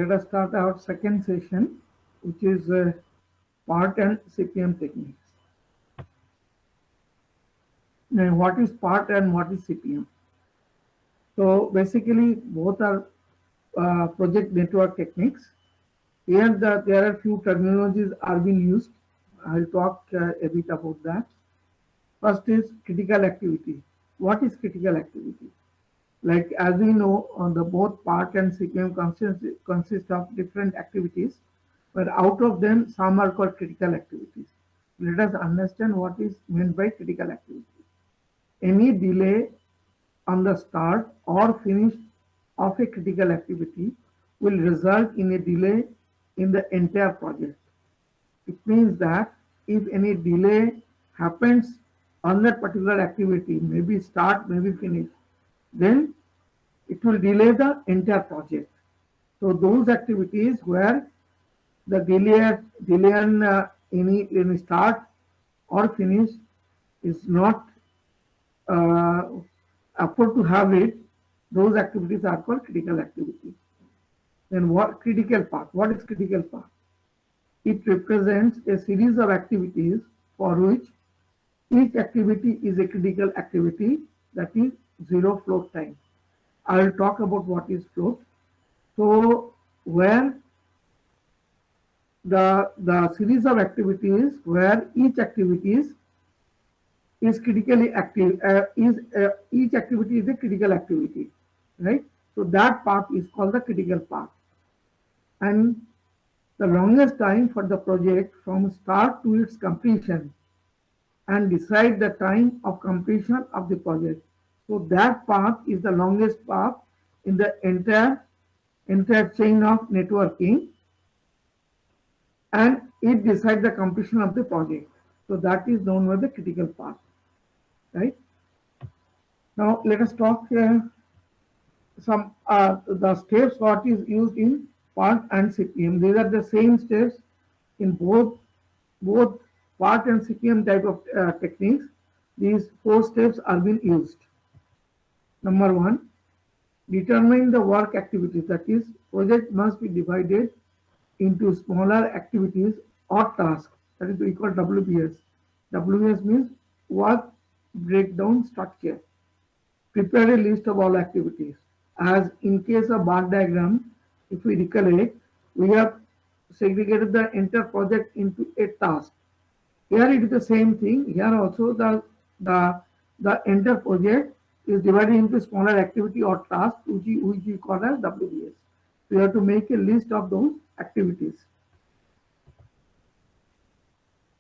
let us start our second session, which is PERT and CPM techniques. Now, what is PERT and what is CPM? So basically, both are project network techniques. Here, there are few terminologies are being used. I'll talk a bit about that. First is critical activity. What is critical activity? Like as we know, on the both PERT and CPM consist of different activities, but out of them some are called critical activities. Let us understand what is meant by critical activity. Any delay on the start or finish of a critical activity will result in a delay in the entire project. It means that if any delay happens on that particular activity, maybe start, maybe finish, then it will delay the entire project. So those activities where the delay on any start or finish is not afford to have it, those activities are called critical activity. Then what critical path? What is critical path? It represents a series of activities for which each activity is a critical activity, that is zero float time. I will talk about what is float. So where the series of activities where each activity is critically active, each activity is a critical activity, right? So that path is called the critical path. And the longest time for the project from start to its completion and decide the time of completion of the project. So that path is the longest path in the entire chain of networking, and it decides the completion of the project. So that is known as the critical path, right? Now let us talk some the steps what is used in PERT and CPM. These are the same steps in both PERT and CPM type of techniques. These 4 steps are being used. Number 1, determine the work activities. That is, project must be divided into smaller activities or tasks. That is we call WBS. WBS means work breakdown structure. Prepare a list of all activities. As in case of bar diagram, if we recollect, we have segregated the entire project into a task. Here it is the same thing. Here also the entire project is divided into smaller activity or task, which we call as WBS. We have to make a list of those activities.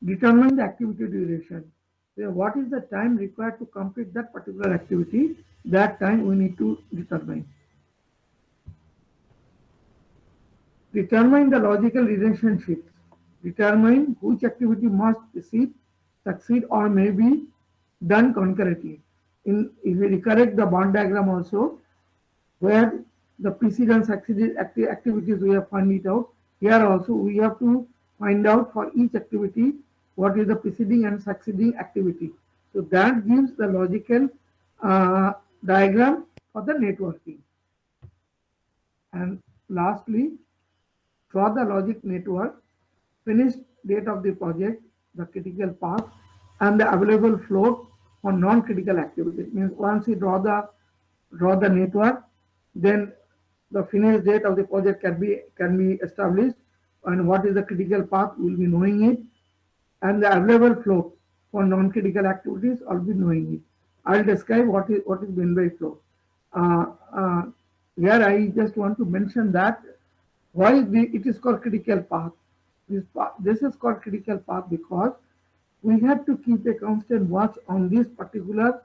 Determine the activity duration. So what is the time required to complete that particular activity? That time we need to determine. Determine the logical relationships. Determine which activity must succeed or may be done concurrently. If we recollect the Venn diagram also, where the precedent succeeded activities we have found it out. Here also we have to find out for each activity what is the preceding and succeeding activity. So that gives the logical diagram for the networking. And lastly, draw the logic network, finished date of the project, the critical path, and the available float for non-critical activities. Means once you draw the network, then the finished date of the project can be established, and what is the critical path we'll be knowing it, and the available float for non-critical activities I'll be knowing it. I'll describe what is meant by float. Here I just want to mention that why it is called critical path. This is called critical path because we have to keep a constant watch on these particular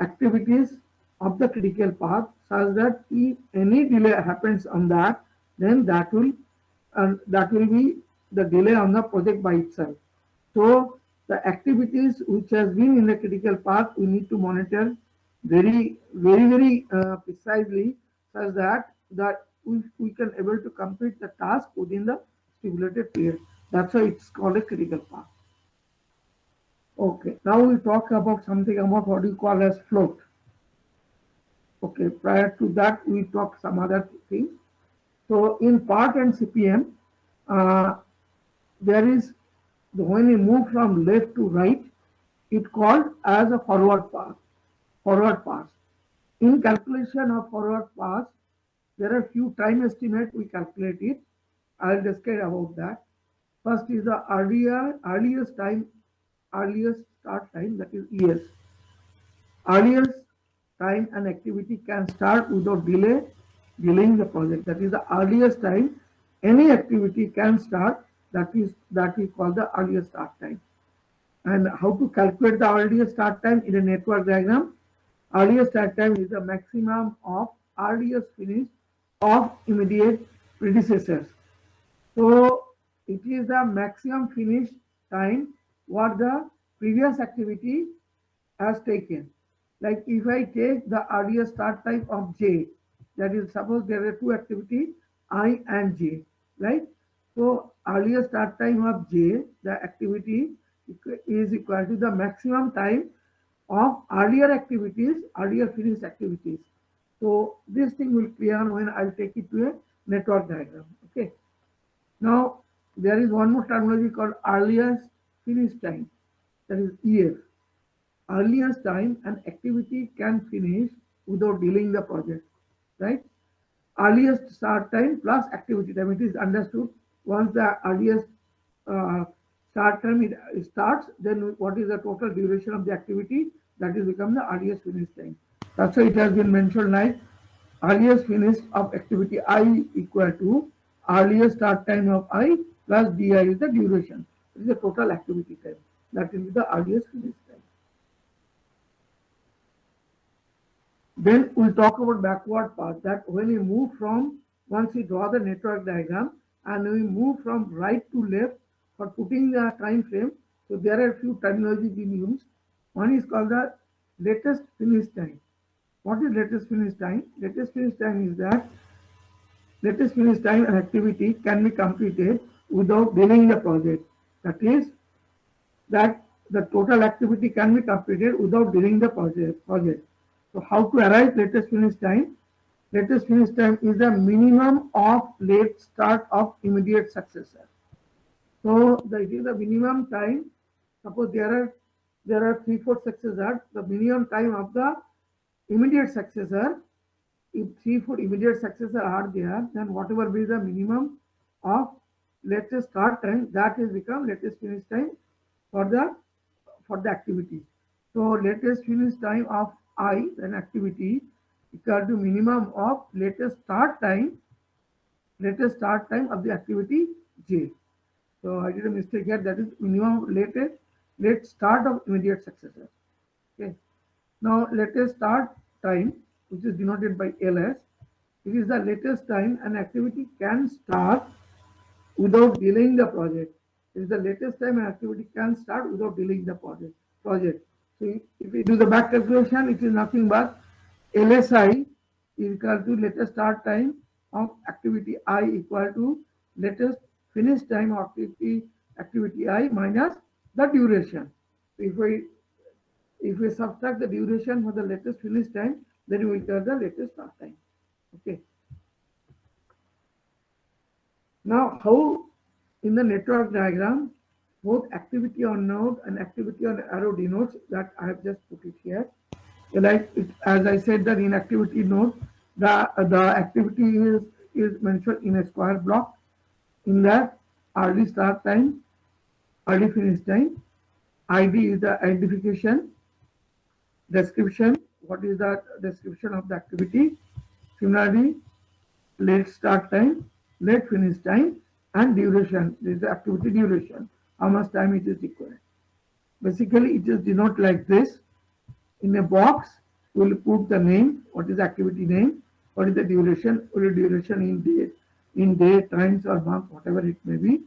activities of the critical path, such that if any delay happens on that, then that will be the delay on the project by itself. So the activities which has been in the critical path, we need to monitor very precisely, such that we can able to complete the task within the stipulated period. That's why it's called a critical path. Okay, now we talk about something about what we call as float. Okay, prior to that we talk some other things. So in part and CPM, uh, there is when you move from left to right, it called as a forward pass. Forward pass. In calculation of forward pass, there are few time estimate we calculate it. I'll describe about that. First is the earliest start time, that is ES. Earliest time an activity can start without delaying the project. That is the earliest time any activity can start. That we call the earliest start time. And how to calculate the earliest start time in a network diagram? Earliest start time is the maximum of earliest finish of immediate predecessors. So it is the maximum finish time what the previous activity has taken. Like if I take the earliest start time of J, that is suppose there are two activity I and J, right? So earliest start time of J, the activity is equal to the maximum time of earlier activities, earlier finished activities. So this thing will clear when I'll take it to a network diagram. Okay. Now there is one more terminology called earliest finish time, that is EF. Earliest time an activity can finish without delaying the project, right? Earliest start time plus activity time. It is understood once the earliest uh, start time it starts, then what is the total duration of the activity, that is become the earliest finish time. That's why it has been mentioned like earliest finish of activity I equal to earliest start time of I plus di is the duration. It is the total activity time. That will be the earliest finish time. Then we'll talk about backward path, that when we move from, once we draw the network diagram and we move from right to left for putting the time frame. So there are a few terminology being used. One is called the latest finish time. What is latest finish time? Latest finish time is that latest finish time an activity can be completed without delaying the project. That is that the total activity can be completed without delaying the project. So how to arrive latest finish time? Latest finish time is the minimum of late start of immediate successor. So it is the minimum time. Suppose there are 3-4 successors. The minimum time of the immediate successor, if 3-4 immediate successor are there, then whatever be the minimum of latest start time, that is become latest finish time for the activity. So latest finish time of I, an activity, equal to minimum of latest start time of the activity J. So I did a mistake here. That is minimum late start of immediate successor. Okay. Now latest start time, which is denoted by LS, it is the latest time an activity can start without delaying the project. It is the latest time an activity can start without delaying the project. So if we do the back calculation, it is nothing but LSI is equal to latest start time of activity I equal to latest finish time of activity I minus the duration. So if we subtract the duration for the latest finish time, then we will get the latest start time. Okay. Now, how in the network diagram, both activity on node and activity on arrow denotes that I have just put it here. Like it, as I said, that in activity node, the activity is mentioned in a square block. In that, early start time, early finish time, ID is the identification, description, what is the description of the activity. Similarly, late start time, late finish time, and duration. This is the activity duration, how much time it is required. Basically, it is denoted like this. In a box, we will put the name, what is the activity name, what is the duration, what is duration in day, times or month, whatever it may be.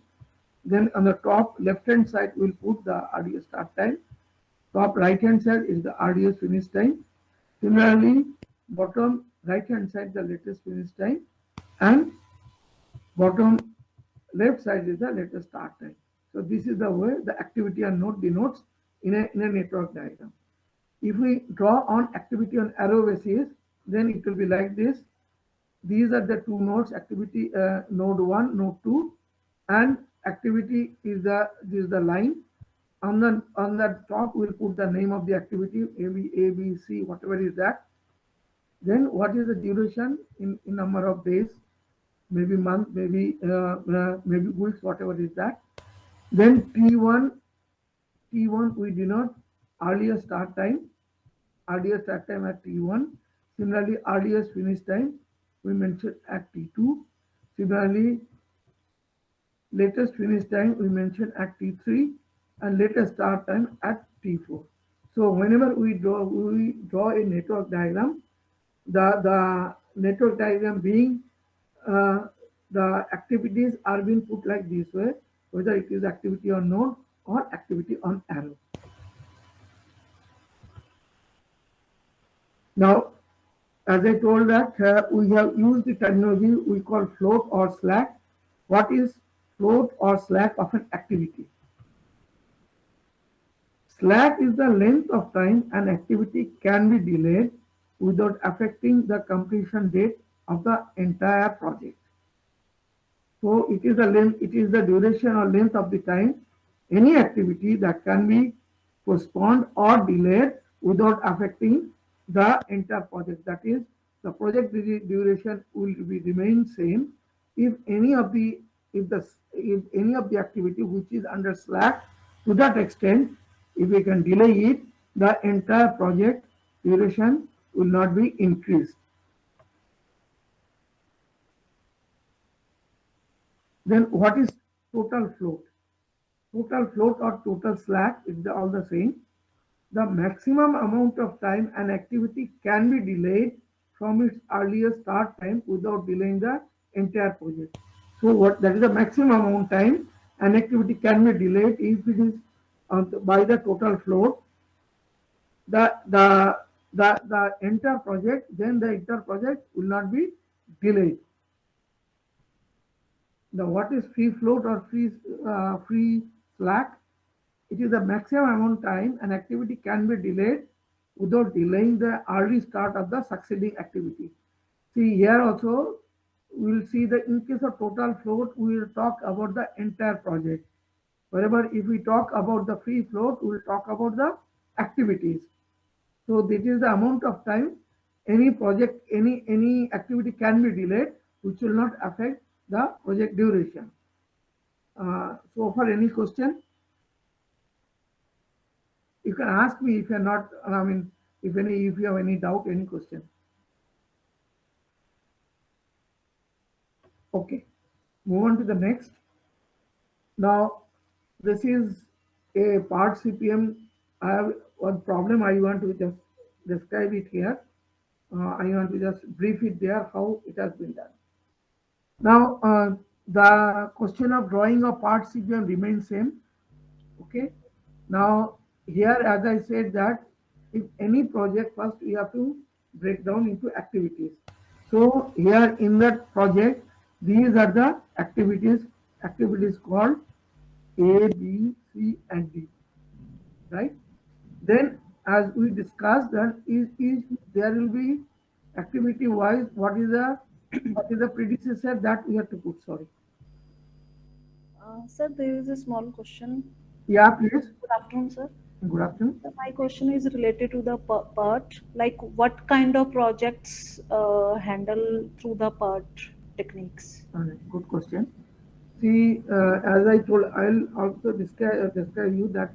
Then on the top left hand side, we will put the earliest start time. Top right hand side is the earliest finish time. Similarly, bottom right hand side, the latest finish time, and bottom left side is the latest start time. So this is the way the activity on node denotes in a network diagram. If we draw on activity on arrow basis, then it will be like this. These are the two nodes, activity node 1, node 2, and activity is the line. On the top, we'll put the name of the activity, A, B, C, whatever is that. Then what is the duration in number of days, maybe month, maybe weeks, whatever is that. Then T1 we denote earliest start time at T1. Similarly, earliest finish time we mentioned at T2. Similarly, latest finish time we mentioned at T3 and latest start time at T4. So whenever we draw a network diagram, the network diagram being uh, the activities are being put like this way, whether it is activity on node or activity on arrow. Now, as I told that we have used the terminology we call float or slack. What is float or slack of an activity? Slack is the length of time an activity can be delayed without affecting the completion date of the entire project. So it is the duration or length of the time any activity that can be postponed or delayed without affecting the entire project. That is, the project duration will be remain same if any of the if any of the activity which is under slack to that extent, if we can delay it, the entire project duration will not be increased. Then what is total float? Total float or total slack is all the same. The maximum amount of time an activity can be delayed from its earliest start time without delaying the entire project. So what that is the maximum amount time an activity can be delayed if it is by the total float. The the the entire project, then the entire project will not be delayed. The what is free float or free slack? It is the maximum amount of time an activity can be delayed without delaying the early start of the succeeding activity. See here also, we will see that in case of total float, we will talk about the entire project. Wherever if we talk about the free float, we will talk about the activities. So this is the amount of time any project, any activity can be delayed, which will not affect the project duration. So for any question, you can ask me if you're not, I mean, if you have any doubt, any question. Okay, move on to the next. Now, this is a part CPM. I have one problem. I want to just describe it here. I want to just brief it there how it has been done. Now, the question of drawing a part CPM remains same. Okay. Now, here, as I said that if any project, first we have to break down into activities. So here in that project, these are the activities called A, B, C, and D, right? Then, as we discussed, that is there will be activity wise. What is the predecessor that we have to put? Sorry. Sir, there is a small question. Yeah, please. Good afternoon, sir. Good afternoon. So my question is related to the PERT. Like, what kind of projects handle through the PERT techniques? Good question. See, as I told, I'll also describe you that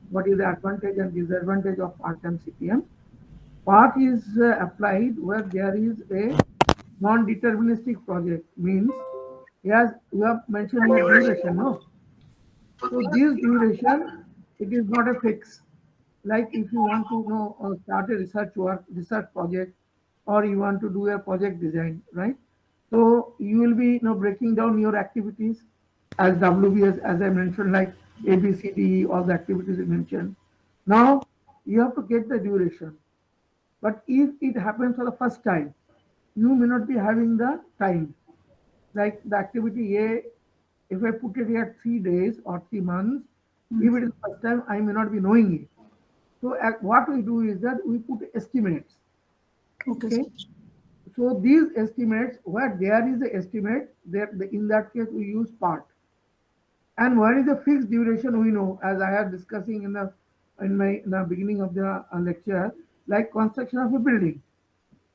what is the advantage and disadvantage of part-time CPM. Part is applied where there is a non-deterministic project, means yes, you have mentioned here duration, no? So this duration, it is not a fix. Like if you want to know start a research project, or you want to do a project design, right? So you will be breaking down your activities as WBS, as I mentioned, like ABCD, all the activities you mentioned. Now you have to get the duration. But if it happens for the first time, you may not be having the time. Like the activity A, if I put it at 3 days or 3 months, if it is first time, I may not be knowing it. So what we do is that we put estimates. Okay, sir. Okay. So these estimates, where there is a estimate, there in that case we use part. And what is the fixed duration we know, as I have discussing in the beginning of the lecture, like construction of a building.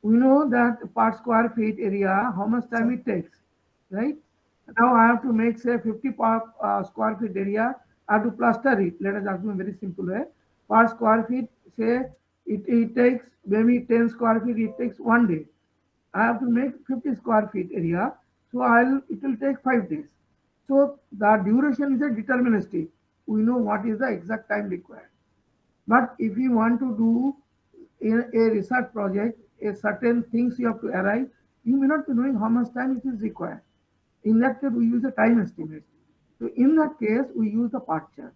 We know that per square feet area, how much time Sir. it takes, right? Now I have to make say 50 per square feet area. I have to plaster it. Let us assume a very simple way. Per square feet, say it takes maybe 10 square feet. It takes 1 day. I have to make 50 square feet area, so it will take 5 days. So the duration is a deterministic. We know what is the exact time required. But if you want to do in a research project, a certain things you have to arrive, you may not be knowing how much time it is required. In that case, we use a time estimate. So in that case, we use the part chart.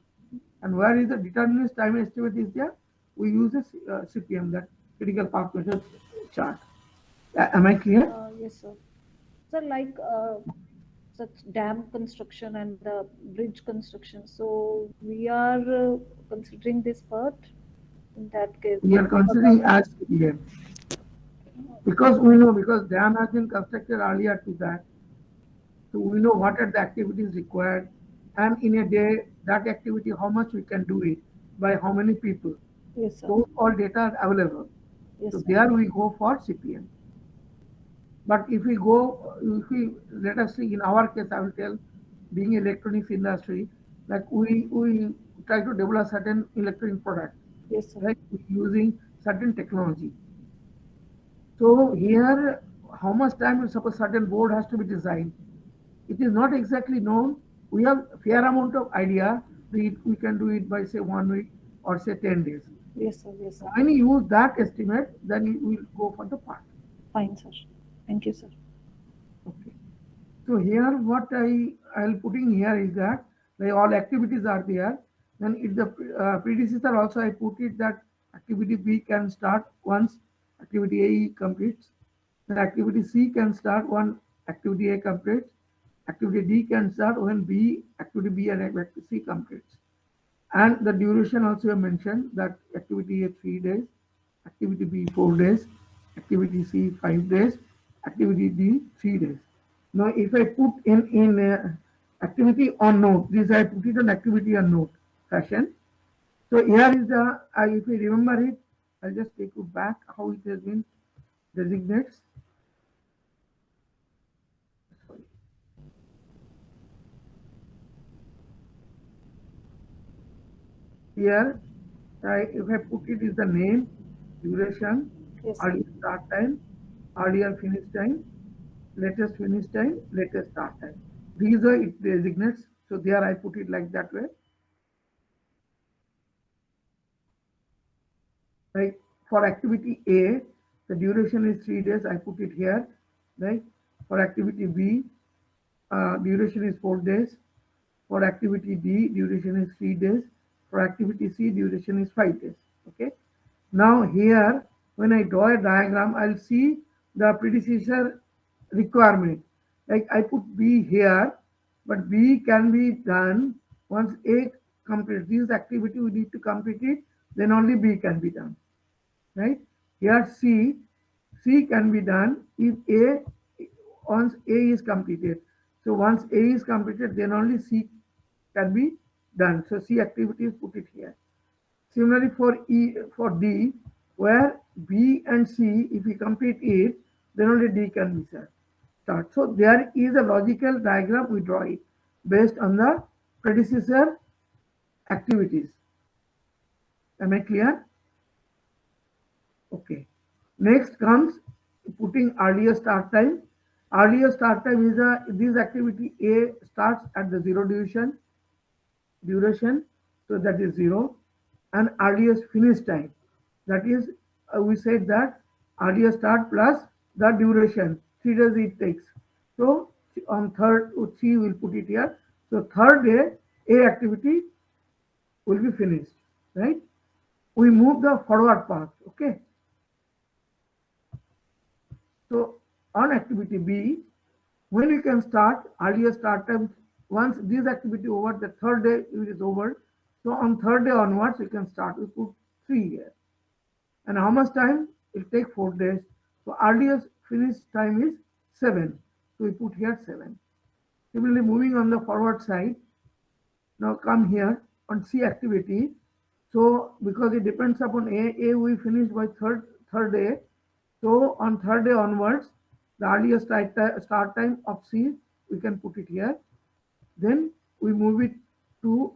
And where is the determinist time estimate is there, we use a CPM, that critical path method chart. Am I clear? Yes, sir. So, like such dam construction and the bridge construction. So, we are considering this part in that case. We are For the, considering as CPM because we know, because dam has been constructed earlier to that. So we know what are the activities required, and in a day, that activity, how much we can do it, by how many people. yes, sir. Those all data are available. So Yes, sir. there we go for CPM. But if we let us see in our case, I will tell, being electronics industry, like we try to develop certain electronic product, Yes, sir. right? Using certain technology. So here, how much time, suppose certain board has to be designed. It is not exactly known. We have fair amount of idea. We can do it by say 1 week or say 10 days. Yes, sir. Yes, sir. When you use that estimate, then you will go for the part. Fine, sir. Thank you, sir. Okay. So here what I'll putting here is that like all activities are there. Then if the predecessor also I put it that activity B can start once activity A completes. Then activity C can start when activity A completes. Activity D can start when activity B and activity C completes. And the duration also I mentioned that activity A 3 days, activity B 4 days, activity C 5 days, activity D 3 days. Now, if I put in activity on note, this I put it on activity on note fashion. So here is the if you remember it, I'll just take you back how it has been designates. Sorry. Here, if I put it is the name, duration, Yes, sir. earlier start time, earlier finish time, latest finish time, latest start time. These are it designates. So there I put it like that way. Like for activity A, the duration is 3 days. I put it here. Right. For activity B, duration is 4 days. For activity D, duration is 3 days. For activity C, duration is 5 days. Okay. Now here, when I draw a diagram, I'll see the predecessor requirement. Like I put B here, but B can be done once A completes this activity. We need to complete it, then only B can be done. Right? Here C can be done if A once A is completed. So once A is completed, then only C can be done. So C activity is put it here. Similarly for D, where B and C, if we complete it, then only D can be start. So there is a logical diagram we draw it based on the predecessor activities. Am I clear? Okay. Next comes putting earlier start time. Earlier start time is this activity A starts at the zero duration, so that is 0, and earliest finish time, that is we said that earlier start plus the duration 3 days it takes. So on third C will put it here. So third day A activity will be finished, right? We move the forward path. Okay. So on activity B, when you can start earlier start time, once this activity over, the third day it is over. So on third day onwards, you can start. We put 3 here. And how much time? It take 4 days. So earliest finish time is 7. So we put here 7. Similarly, moving on the forward side, now come here on C activity. So because it depends upon A we finish by third day. So on third day onwards, the earliest start time of C we can put it here. Then we move it to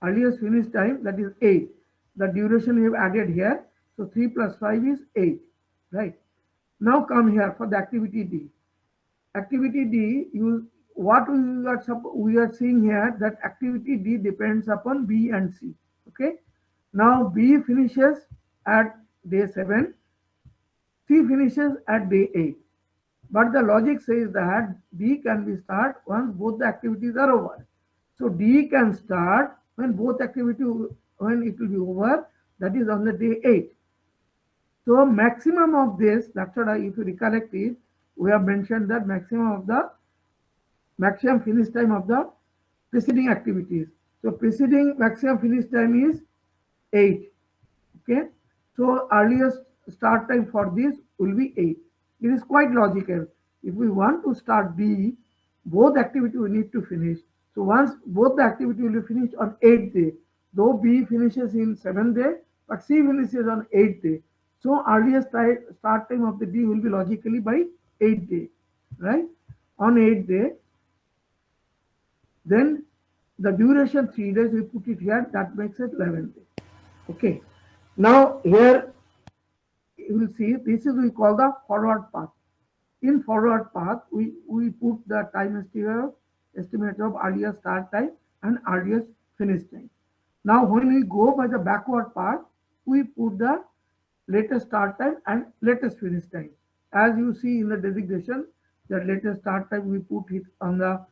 earliest finish time, that is 8. The duration we have added here. So 3 plus 5 is 8. Right. Now come here for the activity D. Activity D, what we are seeing here, that activity D depends upon B and C. Okay. Now B finishes at day 7, C finishes at day 8. But the logic says that D can be start once both the activities are over. So D can start when both activity, when it will be over, that is on the day 8. So maximum of this, that's what if you recollect it, we have mentioned that maximum finish time of the preceding activities. So preceding maximum finish time is 8. Okay. So earliest start time for this will be 8. It is quite logical. If we want to start D, both activity we need to finish. So once both the activity will be finished on 8th day, though B finishes in 7th day, but C finishes on 8th day. So earliest start time of the D will be logically by 8th day, right? On 8th day, then the duration 3 days we put it here, that makes it 11th day. Okay. Now here you will see this is we call the forward path. In forward path, we put the time estimate of earliest start time and earliest finish time. Now when we go by the backward path, we put the latest start time and latest finish time. As you see in the designation, the latest start time we put it on the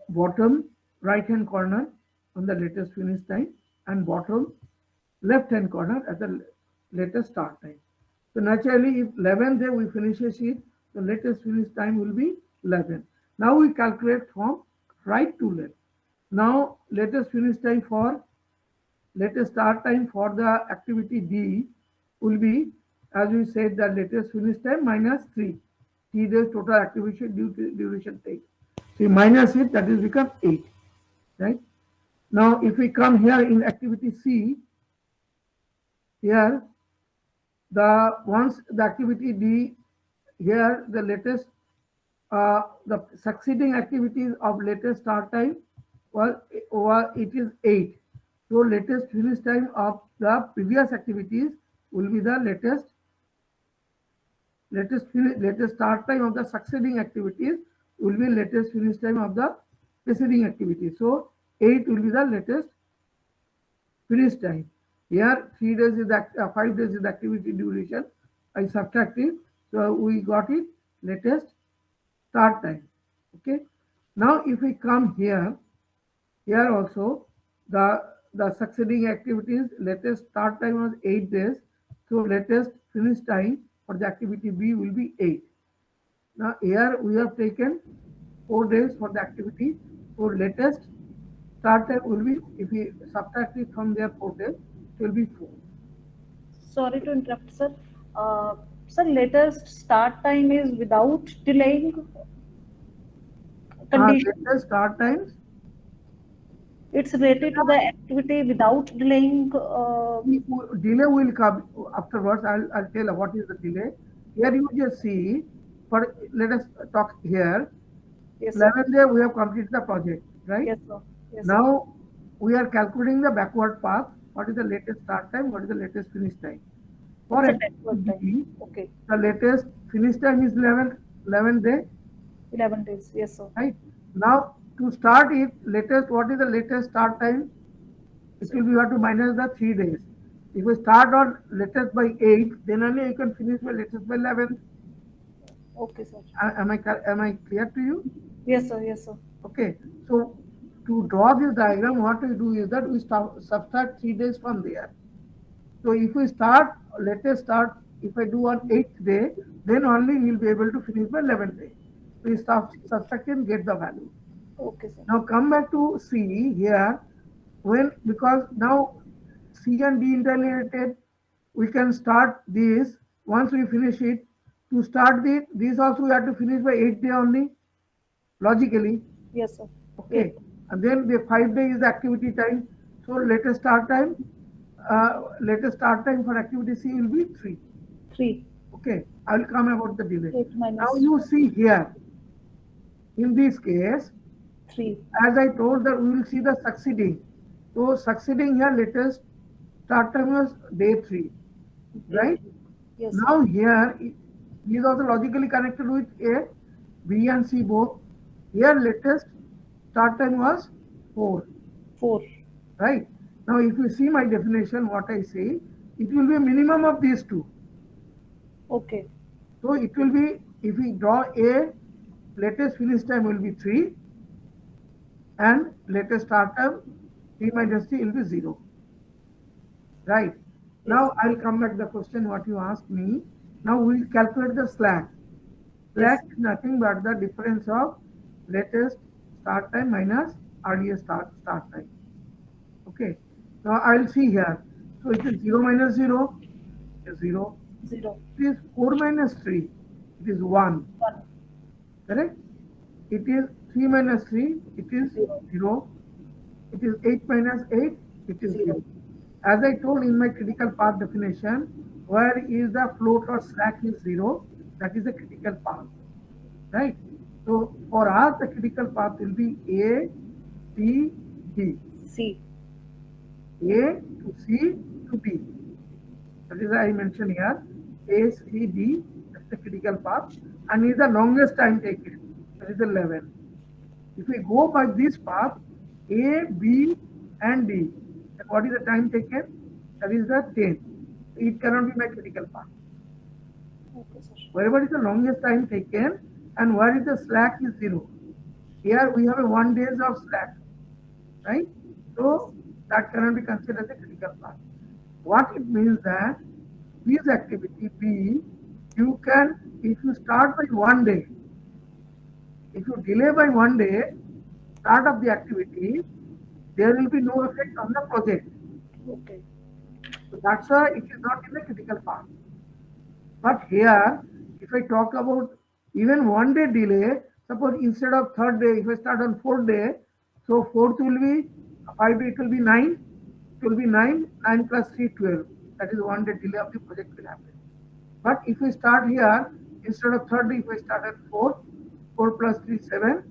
bottom right hand corner on the latest finish time, and bottom left hand corner at the latest start time. So naturally, if 11th day we finishes it, the latest finish time will be 11. Now we calculate from right to left. Now latest finish time for latest start time for the activity D will be, as we said, the latest finish time minus 3. 3 days total activity duration takes. So minus it, that is become 8. Right. Now if we come here in activity C, here the once the activity D, here the latest the succeeding activities of latest start time it is 8. So latest finish time of the previous activities will be the latest start time of the succeeding activities will be latest finish time of the preceding activity. So 8 will be the latest finish time. Here 3 days is 5 days is the activity duration. I subtract it. So we got it latest start time. Okay. Now if we come here also the succeeding activities latest start time was 8 days. So latest finish time for the activity B will be 8. Now here we have taken 4 days for the activity. So latest start time will be, if we subtract it from their 4 days, it will be 4. Sorry to interrupt, sir. Uh, Sir, latest start time is without delaying condition. Latest start times, It's related to the activity without delaying. delay will come afterwards. I'll tell what is the delay. Here you just see, for let us talk here. Yes, sir. 11th day we have completed the project, right? Yes, sir. Yes, sir. Now we are calculating the backward path. What is the latest start time? What is the latest finish time? For It's a backward activity time. B, Okay. the latest finish time is 11th day, 11 days. Yes, sir. right? Now to start it, latest, what is the latest start time? It will be, you have to minus the 3 days. If we start on latest by 8, then only you can finish by latest by 11th. Okay, sir. Am I clear to you? Yes, sir. Yes, sir. Okay. So to draw this diagram, what we do is that we subtract 3 days from there. So if we start, latest start, if I do on 8th day, then only we will be able to finish by 11th day. We subtract and get the value. Okay, sir. Now come back to C here, because now C and D interrelated, we can start this once we finish it. To start this also we have to finish by 8 day only, logically. Yes, sir. Eight. Okay. And then the 5 day is the activity time. So latest start time for activity C will be 3. Three. Okay. I will come about the delay. Eight Now minus you see here, in this case, three. as I told that we will see the succeeding. So succeeding here, latest start time was day 3, Day right? three. Yes, sir. Now here, he is also logically connected with A, B and C both. Here latest start time was 4, Four. right? Now if you see my definition, what I say, it will be a minimum of these two. Okay. So it will be, if we draw A, latest finish time will be 3 and latest start time T minus T will be 0. Right. Yes. Now I'll come back to the question what you asked me. Now we'll calculate the slack. Yes. Slack is nothing but the difference of latest start time minus earliest start time. Okay. Now I'll see here. So it is 0 minus 0 is 0. Zero. It is 4 minus 3. It is 1. One. Correct? It is 3 minus 3. It is Zero. 0. It is 8 minus 8. It is Zero. 0. As I told in my critical path definition, where is the float or slack is 0, that is the critical path, right? So for us, the critical path will be A, C, D. C. A to C to D. That is I mentioned here. A, C, D, that's the critical path, and is the longest time taken. That is 11. If we go by this path, A, B, and D, then what is the time taken? That is the 10. It cannot be my critical path. Okay, sir. Wherever is the longest time taken and where is the slack is 0. Here we have a 1 days of slack, right? Yes. So that cannot be considered as a critical path. What it means that this activity B, you can, if you start by 1 day, if you delay by 1 day, start of the activity, there will be no effect on the project. Okay. So that's why it is not in the critical path. But here, if I talk about even 1 day delay, suppose instead of third day, if I start on fourth day, so fourth will be 5 day, it will be 9. It will be 9, 9 plus 3, 12. That is 1 day delay of the project will happen. But if we start here, instead of third day, if I start at 4, 4 plus 3, 7.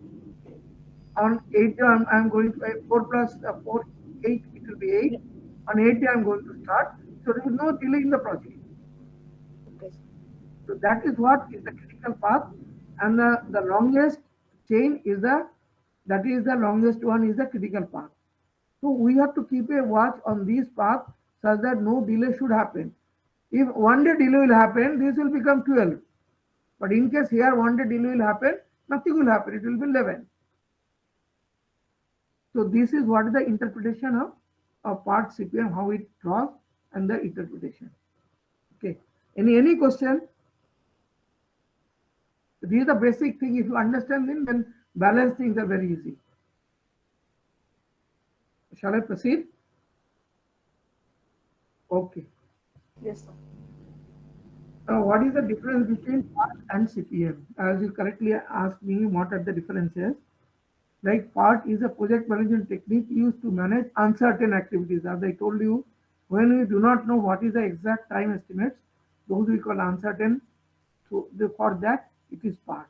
On 8 day, I'm going to 4 plus 4, 8, it will be 8. Yeah. On 8 day, I'm going to start. So there is no delay in the project. Okay. So that is what is the critical path, and the longest chain is that is the longest one is the critical path. So we have to keep a watch on this path such that no delay should happen. If 1 day delay will happen, this will become 12. But in case here 1 day delay will happen, nothing will happen. It will be 11. So this is what is the interpretation of part CPM, how it draws and the interpretation. Okay. Any question? These are the basic thing. If you understand them, then balance things are very easy. Shall I proceed? Okay. Yes, sir. Now, what is the difference between PART and CPM? As you correctly asked me, what are the differences? Like PART is a project management technique used to manage uncertain activities. As I told you, when we do not know what is the exact time estimates, those we call uncertain. So for that, it is PART.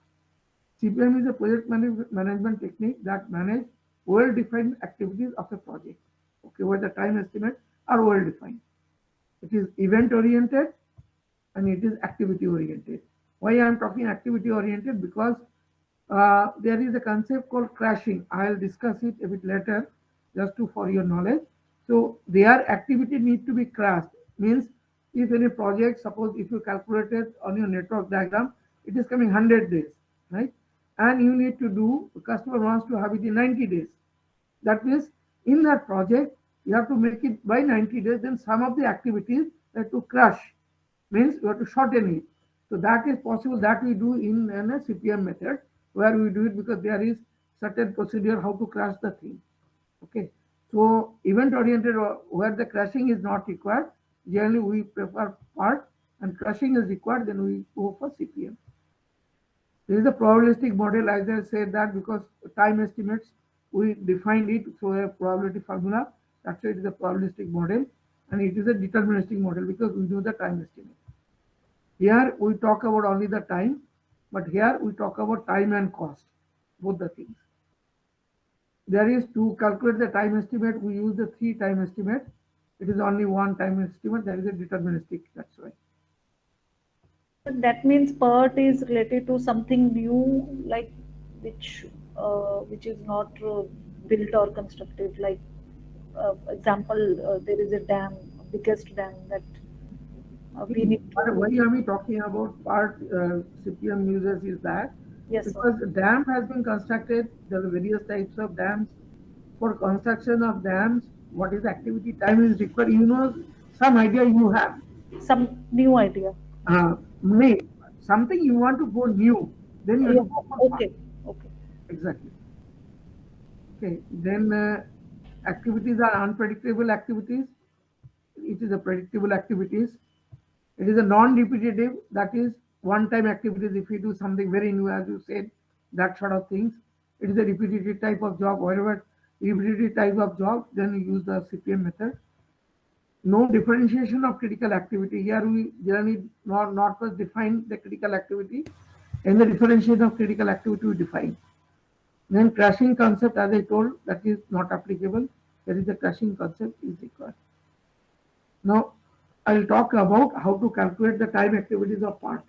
CPM is a project management technique that manage well-defined activities of a project. Okay, where the time estimates are well-defined. It is event-oriented and it is activity-oriented. Why I am talking activity-oriented? Because there is a concept called crashing. I'll discuss it a bit later, just for your knowledge. So their activity need to be crashed. Means if any project, suppose if you calculated on your network diagram, it is coming 100 days, right? And you need to do, the customer wants to have it in 90 days. That means in that project, you have to make it by 90 days, then some of the activities that to crush, means you have to shorten it. So that is possible that we do in a CPM method, where we do it because there is certain procedure how to crash the thing. Okay. So event oriented where the crashing is not required, Generally, we prefer part, and crushing is required, then we go for CPM. This is a probabilistic model, as I said that because time estimates, we defined it through a probability formula. That's why it is a probabilistic model, and it is a deterministic model because we know the time estimate. Here we talk about only the time, but here we talk about time and cost, both the things. There is to calculate the time estimate, we use the three time estimate. It is only one time estimate, that is a deterministic, that's why. So that means PERT is related to something new, like which is not built or constructed. Like example, there is a dam, biggest dam that we need Why to. are we talking about part CPM users is that Yes, sir. because the dam has been constructed, there are various types of dams. For construction of dams, what is activity time is required, some idea you have. Some new idea. May something you want to go new, then you have Yeah. to go for part. Okay. Okay. Exactly. Okay. Then activities are unpredictable activities. It is a predictable activities. It is a non-repetitive, that is one-time activities. If you do something very new, as you said, that sort of things. It is a repetitive type of job. Whatever repetitive type of job, then you use the CPM method. No differentiation of critical activity. Here we generally not first define the critical activity, and the differentiation of critical activity we define. Then crashing concept, as I told, that is not applicable. There is a crashing concept is required. Now, I'll talk about how to calculate the time activities of part.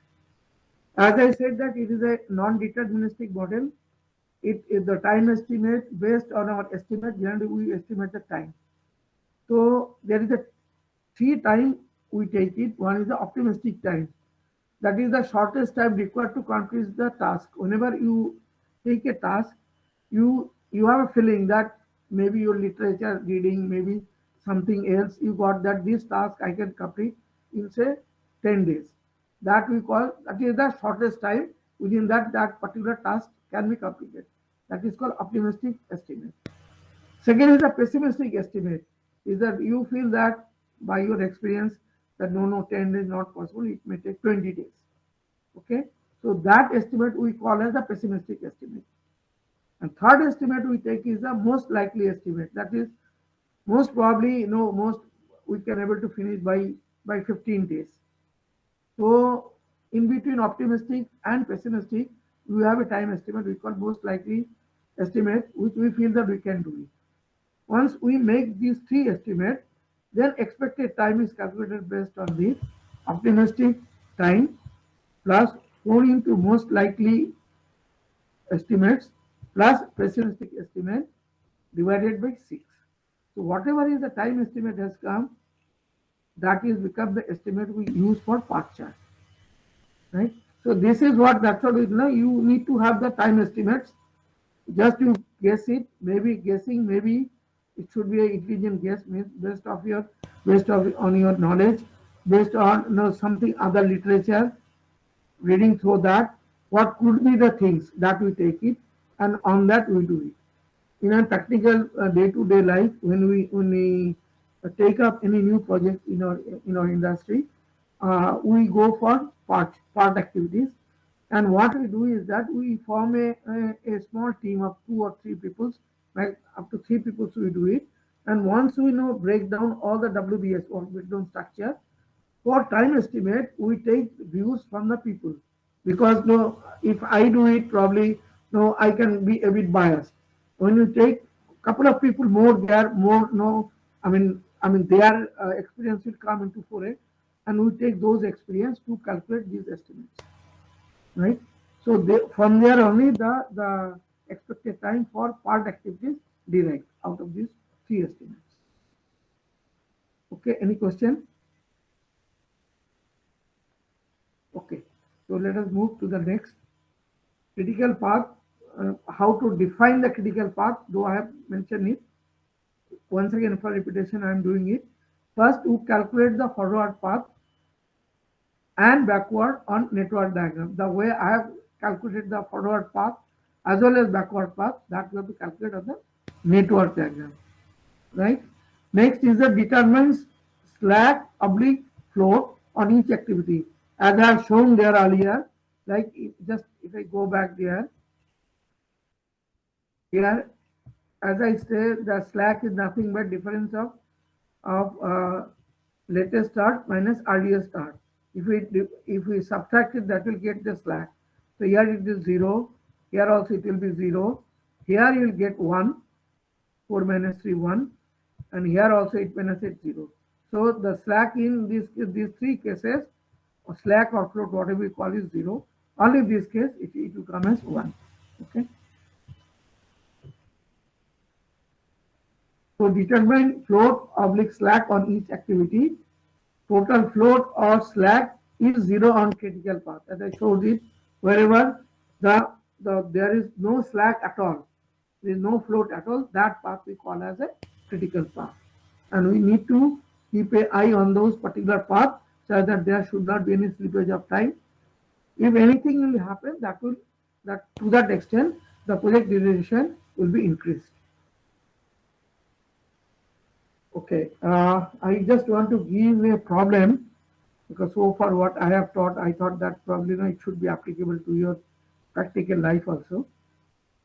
As I said that it is a non-deterministic model. It is the time estimate based on our estimate. Generally, we estimate the time. So there is a three time we take it. One is the optimistic time. That is the shortest time required to complete the task. Whenever you take a task, you have a feeling that maybe your literature reading, maybe something else, you got that this task I can complete in say 10 days. That we call, that is the shortest time within that particular task can be completed. That is called optimistic estimate. Second is a pessimistic estimate. Is that you feel that by your experience that no 10 days not possible, it may take 20 days. Okay, so that estimate we call as the pessimistic estimate. And third estimate we take is the most likely estimate. That is most probably, most we can able to finish by 15 days. So in between optimistic and pessimistic, we have a time estimate we call most likely estimate, which we feel that we can do it. Once we make these three estimates, then expected time is calculated based on the optimistic time plus 4 into most likely estimates plus pessimistic estimate divided by 6. So whatever is the time estimate has come, that is become the estimate we use for part chart, right? So this is what, that's what we know. You need to have the time estimates. Just you guess it, maybe guessing, maybe it should be an intelligent guess based of your based of on your knowledge, based on something other literature, reading through that, what could be the things that we take it, and on that we do it. In a practical day-to-day life, when we take up any new project in our industry, we go for part activities, and what we do is that we form a small team of 2 or 3 people, like up to 3 people we do it. And once we break down all the WBS or breakdown structure, for time estimate, we take views from the people because no, if I do it, probably no, I can be a bit biased. When you take a couple of people more, they are more no, I mean their experience will come into foray, and we take those experience to calculate these estimates, right? So from there only the expected time for part activities derived out of these three estimates. Okay, any question? Okay, so let us move to the next critical path. How to define the critical path, though I have mentioned it. Once again, for repetition, I am doing it. First, we calculate the forward path and backward on network diagram. The way I have calculated the forward path as well as backward path, that we have to calculate on the network diagram, right? Next is the determines slack oblique float on each activity. As I have shown there earlier, like just if I go back there, here, as I say, the slack is nothing but difference of latest start minus earliest start. If we subtract it, that will get the slack. So here it is 0. Here also it will be 0. Here you will get 1. 4 minus 3 1, and here also 8 minus 8 0. So the slack in these three cases, or slack or float, whatever we call, is 0. Only in this case it will come as 1. Okay. So determine float oblique slack on each activity. Total float or slack is 0 on critical path. As I showed it, wherever there is no slack at all, there is no float at all, that path we call as a critical path. And we need to keep an eye on those particular paths so that there should not be any slippage of time. If anything will happen, that to that extent the project duration will be increased. Okay, I just want to give a problem, because so far what I have taught, I thought that probably it should be applicable to your practical life also.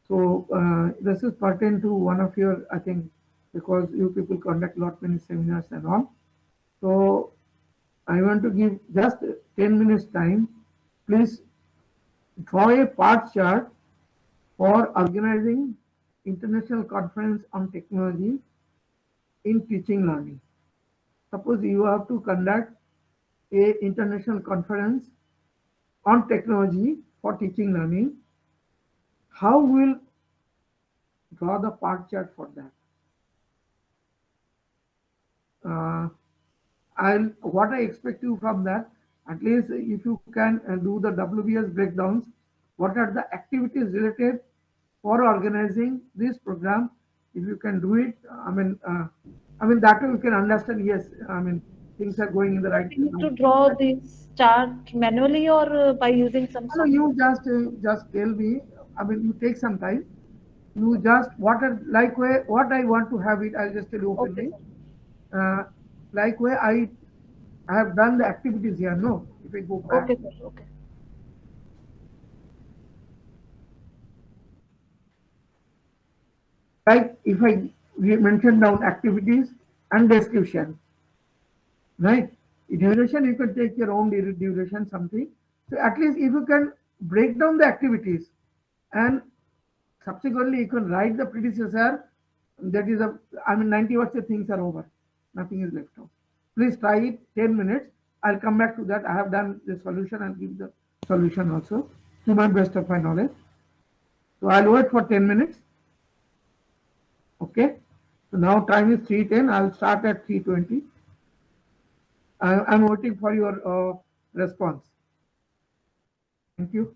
So this is pertain to one of your, I think, because you people conduct lot many seminars and all. So I want to give just 10 minutes time. Please draw a part chart for organizing international conference on technology in teaching learning. Suppose you have to conduct a international conference on technology for teaching learning. How will draw the part chart for that? What I expect you from that, at least if you can do the WBS breakdowns, what are the activities related for organizing this program? If you can do it, I mean that way you can understand. Yes, I mean things are going in the right We need to direction. draw this chart manually or by using some No, you software. just tell me. I mean, you take some time. You just what are like way what I want to have it. I'll just tell you Okay, openly. sir. Uh, like way I have done the activities here. No, if I go back, Okay, sir. Okay. like if I mention down activities and description, right? Duration you can take your own duration something. So at least if you can break down the activities and subsequently you can write the predecessor, that is a, I mean 90% of things are over. Nothing is left out. Please try it 10 minutes. I'll come back to that. I have done the solution. I'll give the solution also to my best of my knowledge. So I'll wait for 10 minutes. Okay. So now time is 3:10. I'll start at 3:20. I'm waiting for your response. Thank you.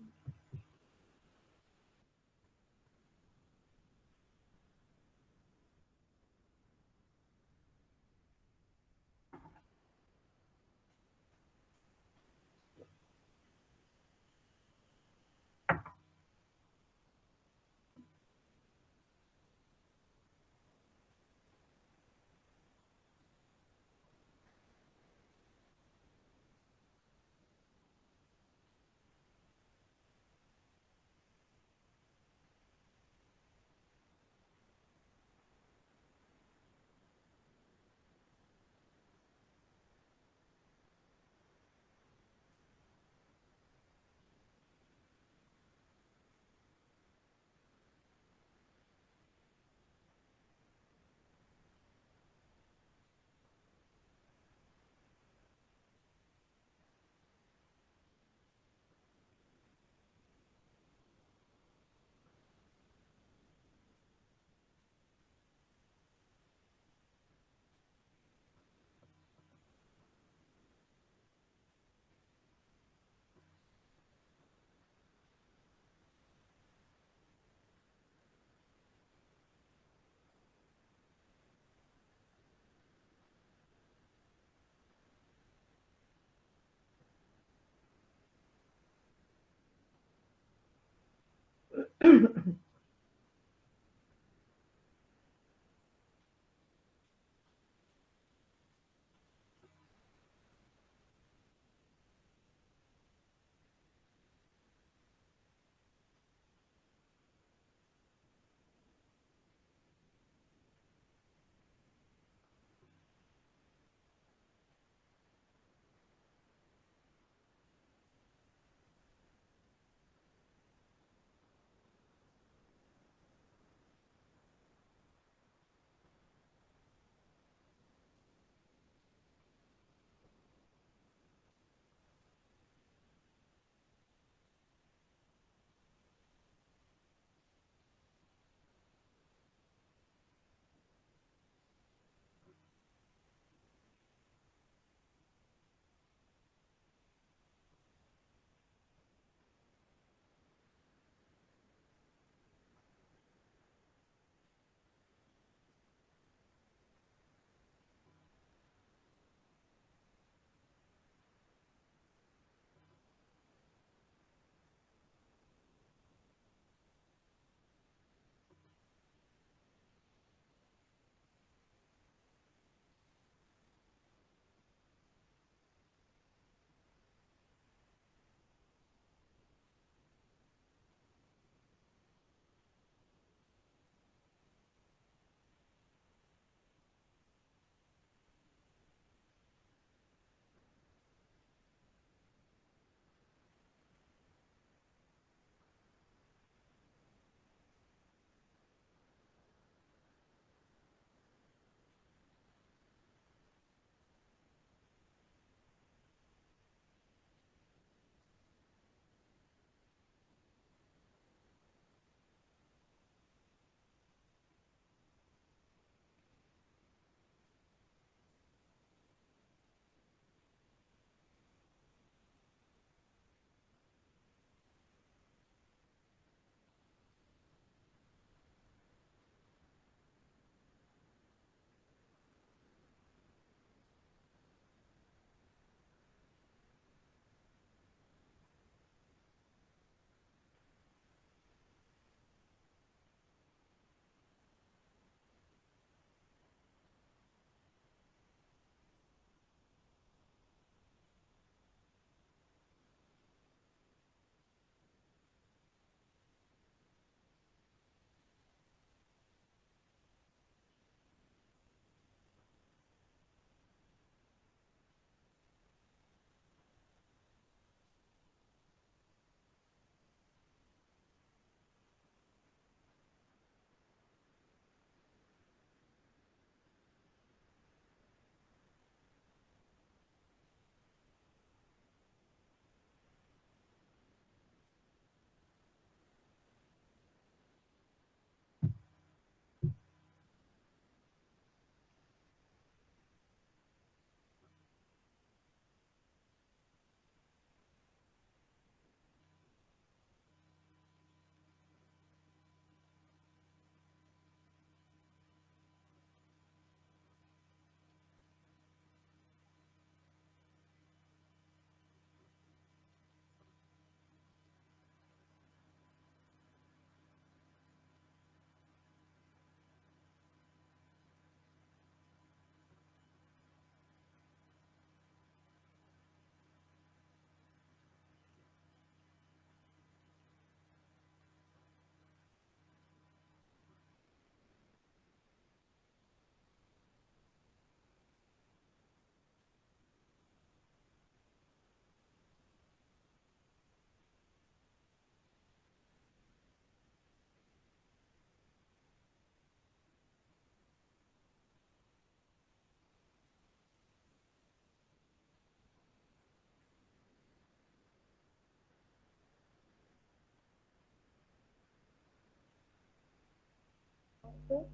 So,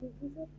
this is it.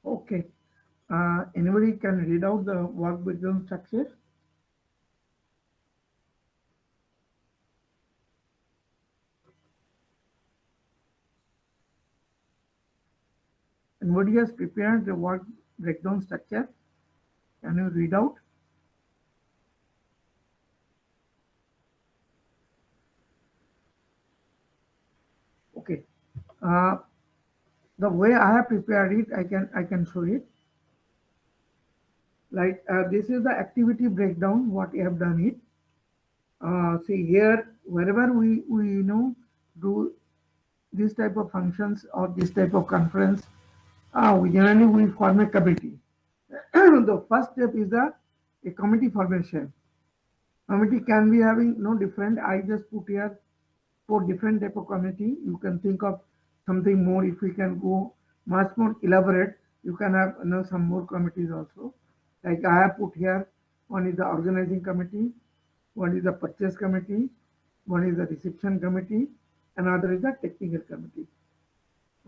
Okay. Anybody can read out the work breakdown structure? Anybody has prepared the work breakdown structure. Can you read out? Okay. Uh, the way I have prepared it, I can show it. Like this is the activity breakdown. What we have done it. See here, wherever we do this type of functions or this type of conference, we generally we form a committee. The first step is a committee formation. Committee can be having no different. I just put here for different type of committee. You can think of something more. If we can go much more elaborate, you can have some more committees also. Like I have put here, one is the organizing committee, one is the purchase committee, one is the reception committee, another is the technical committee.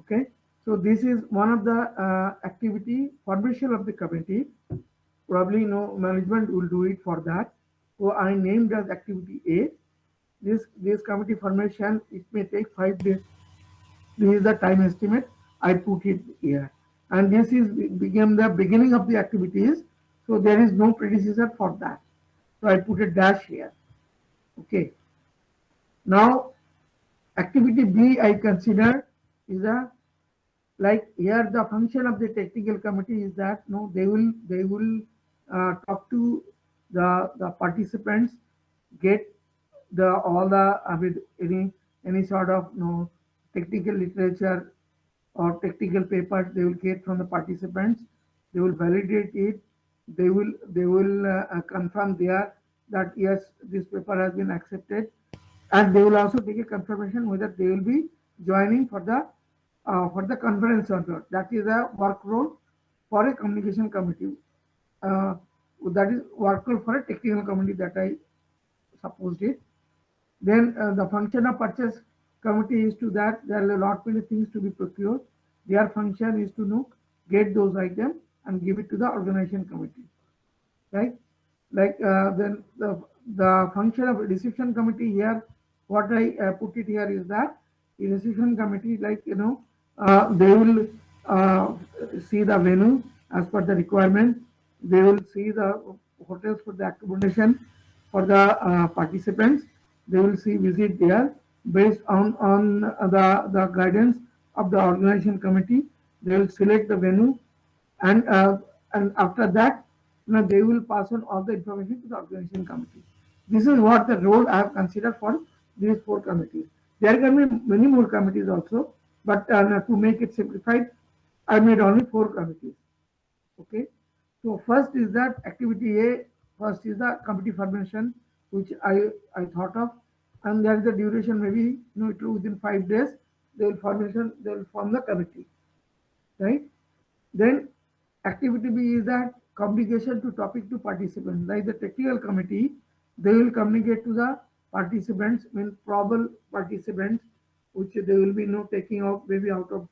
Okay, so this is one of the activity formation of the committee. Probably management will do it for that. So I named as activity A. This committee formation, it may take 5 days. This is the time estimate. I put it here, and this is became the beginning of the activities. So there is no predecessor for that. So I put a dash here. Okay. Now activity B I consider is a, like here the function of the technical committee is that no they will talk to the participants, get the all the with any sort of technical literature or technical papers they will get from the participants. They will validate it. They will confirm there that yes, this paper has been accepted, and they will also take a confirmation whether they will be joining for the conference or not. That is a work role for a communication committee. Uh, that is work role for a technical committee that I supposed it. Then the function of purchase committee is to that there are a lot many things to be procured. Their function is to get those items and give it to the organization committee, right? Like then the function of reception committee here, what I put it here is that the reception committee, like they will see the venue as per the requirement. They will see the hotels for the accommodation for the participants. They will see visit there based on the guidance of the organization committee. They will select the venue, and after that they will pass on all the information to the organization committee. This is what the role I have considered for these four committees. There can be many more committees also, but to make it simplified, I made only four committees. Okay, so first is that activity A. First is the committee formation, which I thought of, and there is the duration, maybe it will within 5 days they will form the committee, right? Then activity B is that communication to topic to participants. Like the technical committee, they will communicate to the participants, mean probable participants, which they will be taking out maybe out of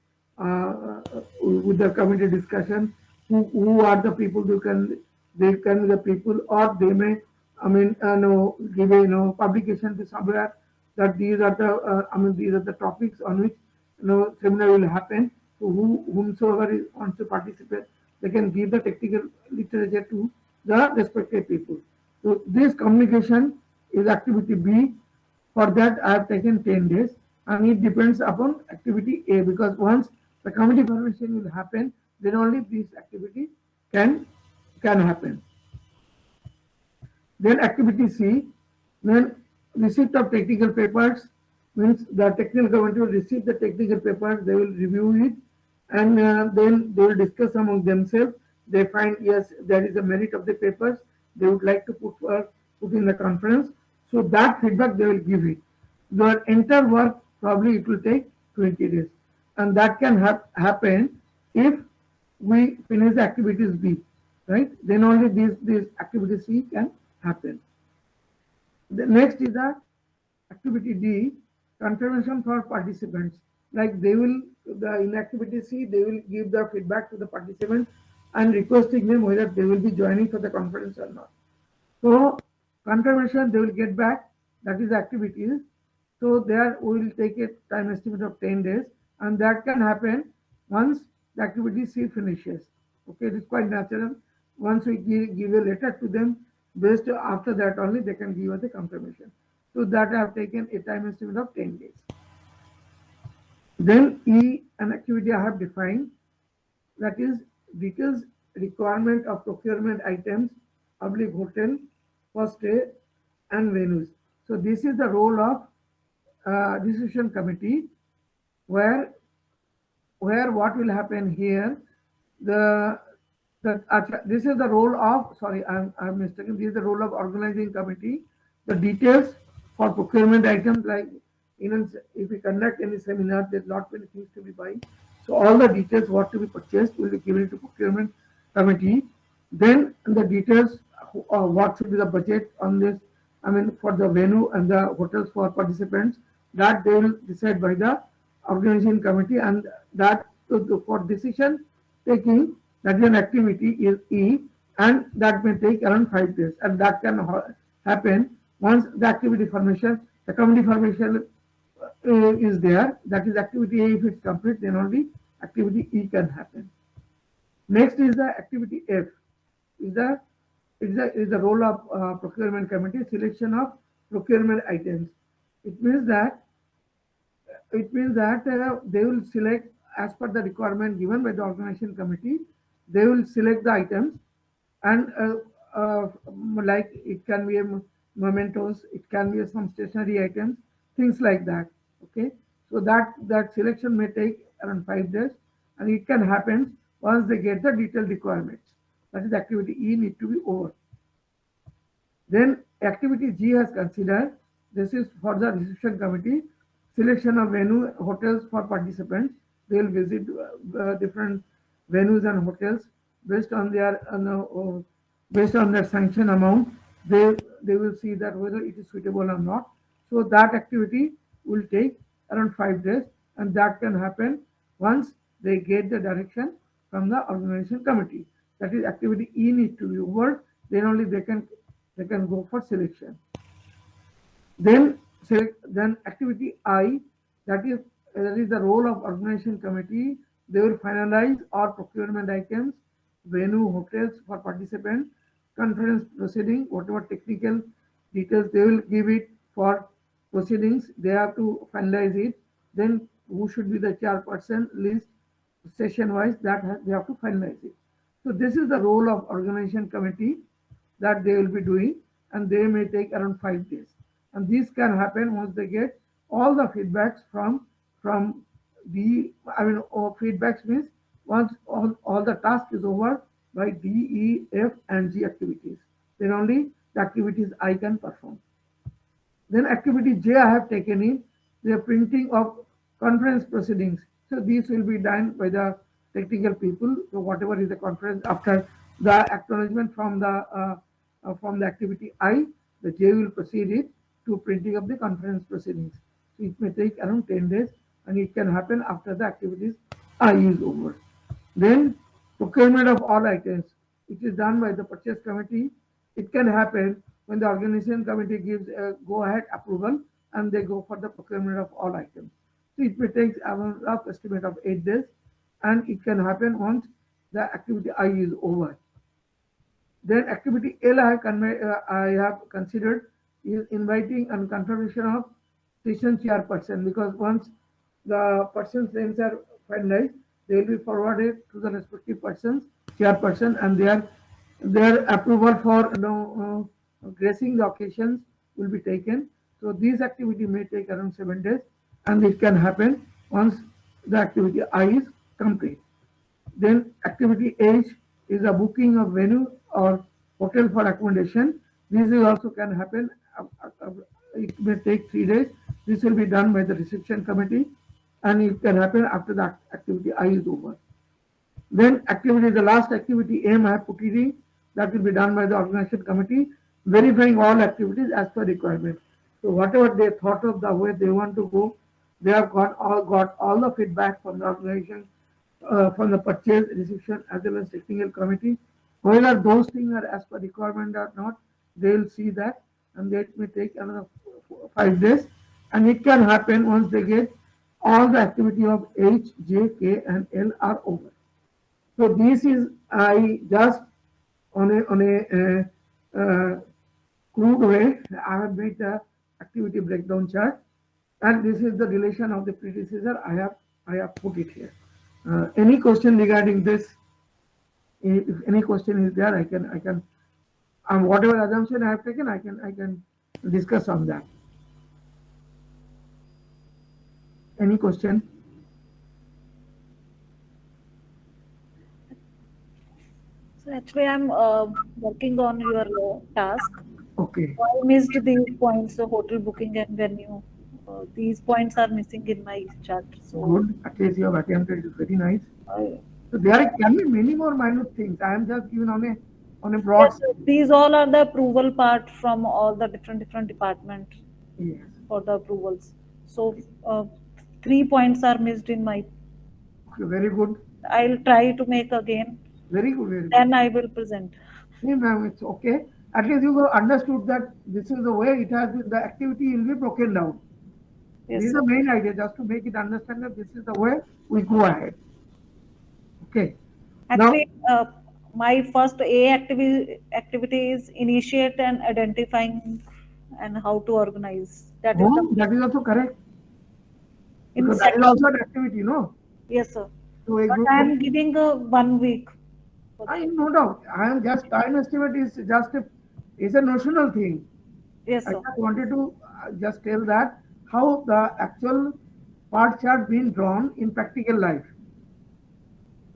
with the committee discussion. Who are the people who can they can be the people, or they may no give a publication to somewhere that these are the these are the topics on which seminar will happen. So whomsoever wants to participate, they can give the technical literature to the respective people. So this communication is activity B. For that, I have taken 10 days, and it depends upon activity A, because once the committee formation will happen, then only this activity can can happen. Then activity C, then receipt of technical papers, means the technical committee will receive the technical papers, they will review it, and then they will discuss among themselves. They find yes, there is a merit of the papers, they would like to put in the conference. So that feedback they will give it. The entire work probably it will take 20 days, and that can happen if we finish the activities B, right? Then only these activities C can happen. The next is the activity D, confirmation for participants. Like they will in activity C, they will give the feedback to the participants and requesting them whether they will be joining for the conference or not. So confirmation they will get back, that is activities. So there we will take a time estimate of 10 days, and that can happen once the activity C finishes. Okay, it is quite natural. Once we give a letter to them, based after that only they can give us the confirmation. So that I have taken a time estimate of 10 days. Then E, an activity I have defined, that is details requirement of procurement items, public hotel for stay and venues. So this is the role of decision committee, where what will happen here, the this is the role of, sorry, I'm mistaken, this is the role of organizing committee. The details for procurement items, like if we conduct any seminar, there's lot many things to be buying, so all the details what to be purchased will be given to procurement committee. Then the details, what should be the budget on this, I mean for the venue and the hotels for participants, that they will decide by the organization committee. And that for decision taking, that is an activity is E, and that may take around 5 days, and that can happen once the activity formation, the committee formation is there. That is activity A. If it's complete, then only activity E can happen. Next is the activity F. Is the role of procurement committee, selection of procurement items. It means that they will select as per the requirement given by the organization committee. They will select the items, and like it can be mementos, it can be some stationery items, things like that. Okay, so that selection may take around 5 days, and it can happen once they get the detailed requirements. That is activity E need to be over. Then activity G has considered, this is for the reception committee, selection of venue hotels for participants. They will visit different venues and hotels based on their based on their sanction amount. They will see that whether it is suitable or not. So that activity will take around 5 days, and that can happen once they get the direction from the organization committee. That is activity E need to be over. Then only they can go for selection. Then activity I, that is the role of organization committee. They will finalize all procurement items, venue, hotels for participants, conference proceeding, whatever technical details they will give it for proceedings. They have to finalize it. Then who should be the chairperson list, session wise, they have to finalize it. So this is the role of organization committee that they will be doing, and they may take around 5 days. And this can happen once they get all the feedbacks from the, I mean, feedbacks means once all the task is over by D, E, F, and G activities, then only the activities I can perform. Then activity J I have taken in the printing of conference proceedings. So these will be done by the technical people. So whatever is the conference after the acknowledgement from the activity I, the J will proceed it to printing of the conference proceedings. So it may take around 10 days, and it can happen after the activities I is over. Then procurement of all items, which is done by the purchase committee. It can happen when the organization committee gives a go-ahead approval, and they go for the procurement of all items. So it may take a rough estimate of 8 days, and it can happen once the activity I is over. Then activity L I have considered is inviting and confirmation of session chairperson, because once the person's names are finalized, they will be forwarded to the respective person's chairperson, and their approval for gracing the occasions will be taken. So this activity may take around 7 days, and it can happen once the activity I is complete. Then activity H is a booking of venue or hotel for accommodation. This is also can happen. It may take 3 days. This will be done by the reception committee, and it can happen after the activity I is over. Then activity, the last activity M I have put it in, that will be done by the organization committee, verifying all activities as per requirement. So whatever they thought of the way they want to go, they have got all the feedback from the organization, from the purchase, reception, as well as technical committee. Whether those things are as per requirement or not, they will see that, and that may take another 5 days. And it can happen once they get all the activity of H, J, K, and L are over. So this is I just on a crude way I have made the activity breakdown chart, and this is the relation of the predecessor. I have put it here. Any question regarding this? If any question is there, I can whatever assumption I have taken, I can discuss on that. Any question? So actually, I'm working on your task. Okay, So I missed these points, the hotel booking and venue. These points are missing in my chart. So good. At least you have attempted. It's very nice. I, So there can be many more minute things. I am just given on a broad. yes, sir, these all are the approval part from all the different departments Yes. for the approvals. So 3 points are missed in my. Okay, very good. I'll try to make again. Very good. Very good. Then I will present. See, ma'am, it's okay. At least you have understood that this is the way it has been, the activity will be broken down. This Yes, is sir. the main idea, just to make it understand that this is the way we go ahead. Okay. Now, Actually, my first activity is initiate and identifying and how to organize. That is the oh, that is also correct in because that is second. also an activity, no? Yes, sir. So a But group I of, am giving 1 week for I that. no doubt. I am just time estimate is just a is a notional thing. Yes, I sir. just wanted to just tell that how the actual part chart being drawn in practical life.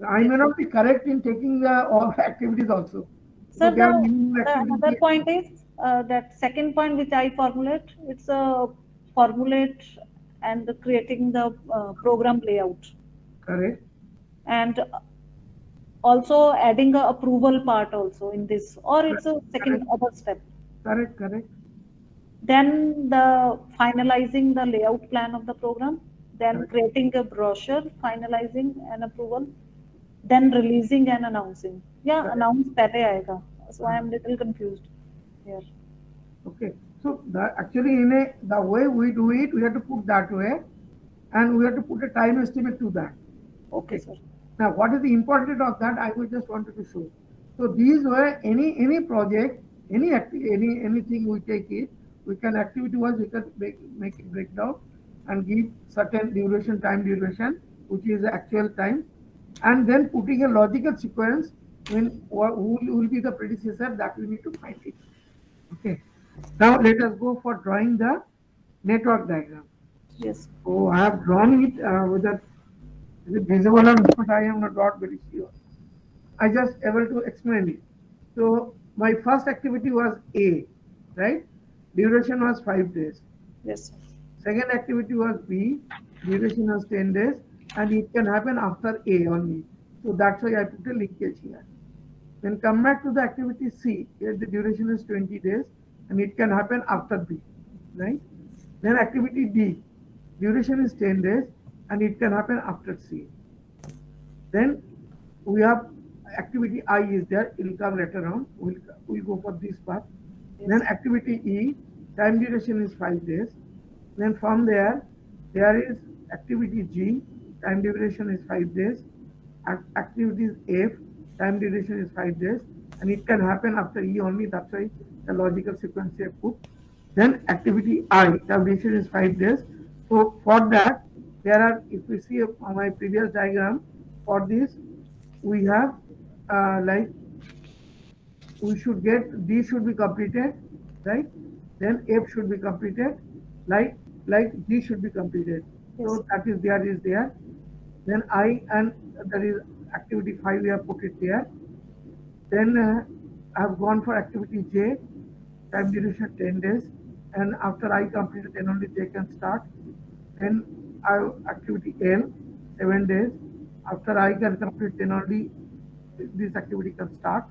I Yes. may not be correct in taking the all activities also Sir, because there are many the another activities. point is that second point which I formulate. It's a formulate and creating the program layout Correct, and also adding a approval part also in this, or it's a second correct, other step. correct, correct, Then the finalizing the layout plan of the program, then correct, creating a brochure, finalizing an approval, then releasing and announcing. Yeah, correct. announce pehle aayega. So I Uh, am little confused here. okay, so the actually in a the way we do it, we have to put that way, and we have to put a time estimate to that. Okay, Okay. sir. Now, what is the importance of that? I would just wanted to show. So these were any project, anything we take it, we can activity wise we can make it breakdown and give certain duration, time duration, which is the actual time, and then putting a logical sequence when who will be the predecessor that we need to find it. Okay. Now let us go for drawing the network diagram. Yes. So I have drawn it whether is it visible or not, I am not very sure. I just able to explain it. So my first activity was A, right? Duration was 5 days. Yes, sir. Second activity was B, duration was 10 days, and it can happen after A only. So that's why I put a linkage here. Then come back to the activity C, here the duration is 20 days, and it can happen after B, right? Then activity D, duration is 10 days, and it can happen after C. Then we have activity I is there, it will come later on. We'll go for this part. Then Yes. activity E, time duration is 5 days. Then from there, there is activity G, time duration is 5 days. Activities F, time duration is 5 days, and it can happen after E only. That's why the logical sequence I put. Then activity I, time duration is 5 days. So for that, there are, if we see on my previous diagram, for this, we have like we should get D should be completed, right? Then F should be completed, like G should be completed. Yes. So that is there. Then I and that is activity 5 we have put it there. Then I have gone for activity J, time duration 10 days, and after I complete it, then only they can start. Then I have activity L, 7 days. After I can complete, then only this activity can start.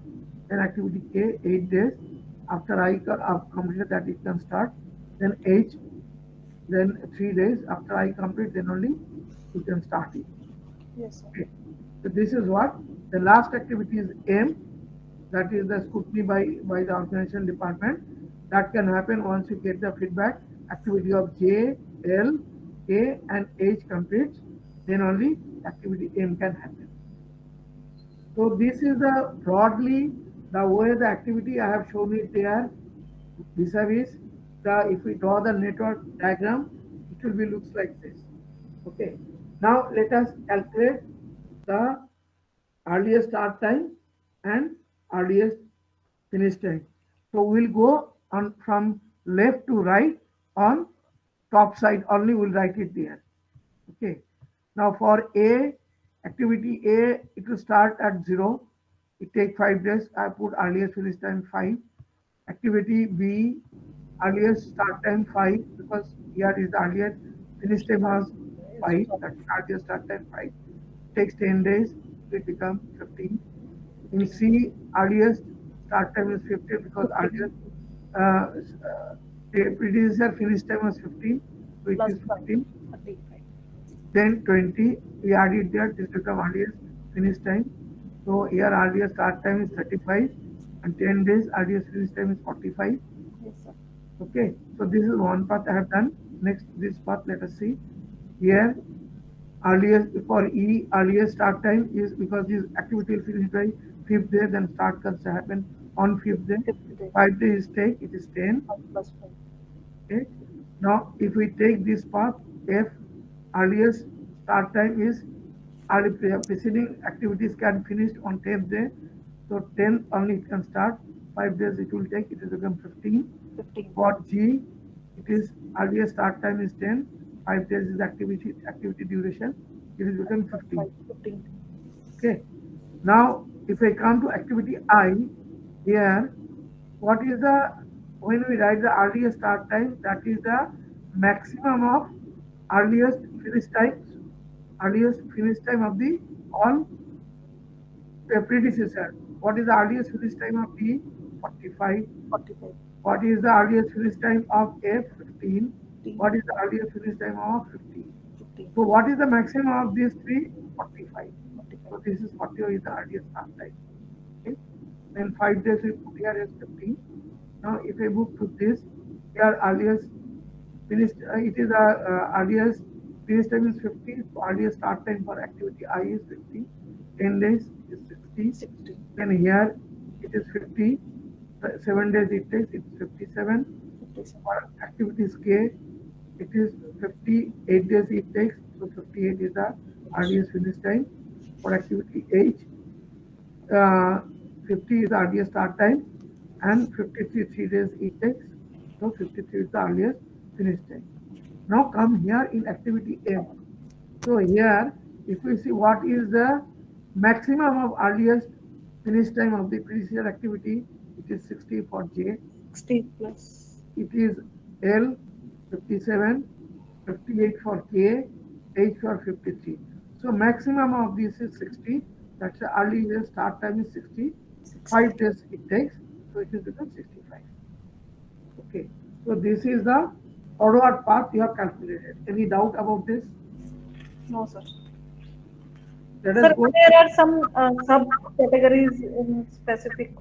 Then activity K, 8 days. After I have completed that, it can start. Then H, then 3 days. After I complete, then only you can start it. Yes, sir. Okay. So this is what the last activity is M, that is the scrutiny by the organization department. That can happen once you get the feedback. Activity of J, L, K, and H completes, then only activity M can happen. So this is the broadly the way the activity I have shown it there. Vis-a-vis the if we draw the network diagram, it will be looks like this. Okay. Now let us calculate the earliest start time and earliest finish time. So we'll go on from left to right on top side only we'll write it there. Okay. Now for A, activity A, it will start at 0. It take 5 days. I put earliest finish time 5. Activity B, earliest start time 5 because here is the earliest finish time was Yes, 5. sorry. That earliest start time 5. Takes 10 days. It become 15. In 15. C, earliest start time is 15 because 15 earliest predecessor finish time was 15, so it plus is 5, 15. 35. Then 20, we added there, this become earliest finish time. So here earliest start time is 35 and 10 days earliest finish time is 45. Yes, sir. Okay, so this is one path I have done. Next, this path, let us see. Here, earliest for E, earliest start time is because this activity will finish by 5th day, then start can happen on 5th day. 50 5 days take, it is 10. 5 plus 5. Okay. Now, if we take this path, F, earliest start time is early preceding activities can finish on 10th day. So 10th only it can start. 5 days it will take. It will become 15. 15 For G, it is earliest start time is 10. 5 days is activity duration. It is become 15. 5, 15. Okay. Now, if I come to activity I, here, what is the when we write the earliest start time, that is the maximum of earliest finish time, earliest finish time of the all predecessor. What is the earliest finish time of B? 45. 45. What is the earliest finish time of F? 15. 15. What is the earliest finish time of 15? 15. So what is the maximum of these three? 45. 45. So this is 40 is the earliest start time. Okay. Then 5 days we put here as 15. Now if I move to this, here earliest finished, it is earliest finish time is 50. So earliest start time for activity I is 50. 10 days is 60. 60. Then here it is 50. 7 days it takes, it's 57. 57. For activities K, it is 58 days it takes. So 58 is the earliest finish time. For activity H, uh, 50 is the earliest start time and 53 3 days it takes. So 53 is the earliest finish time. Now come here in activity M. So here, if we see what is the maximum of earliest finish time of the previous activity, it is 60 for J. 60 plus. It is L 57, 58 for K, H for 53. So maximum of this is 60. That's the earliest start time is 60. 60. 5 days it takes, so it is become 65. Okay. So this is the forward path you have calculated. Any doubt about this? No, sir. Let us Sir, go. there are some sub-categories in specific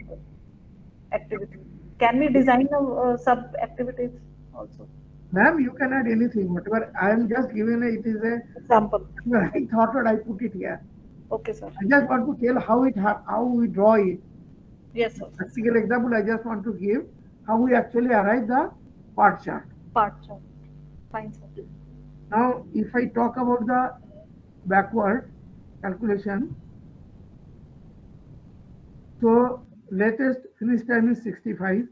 activity. Can we design sub-activities also? Ma'am, you can add anything, whatever. I am just giving it is a Example. I thought that I put it here. Okay, sir. I just want to tell how how we draw it. Yes, sir. Practical example I just want to give how we actually arrive the part chart. Part chart. Fine, sir. Now, if I talk about the backward calculation, so latest finish time is 65.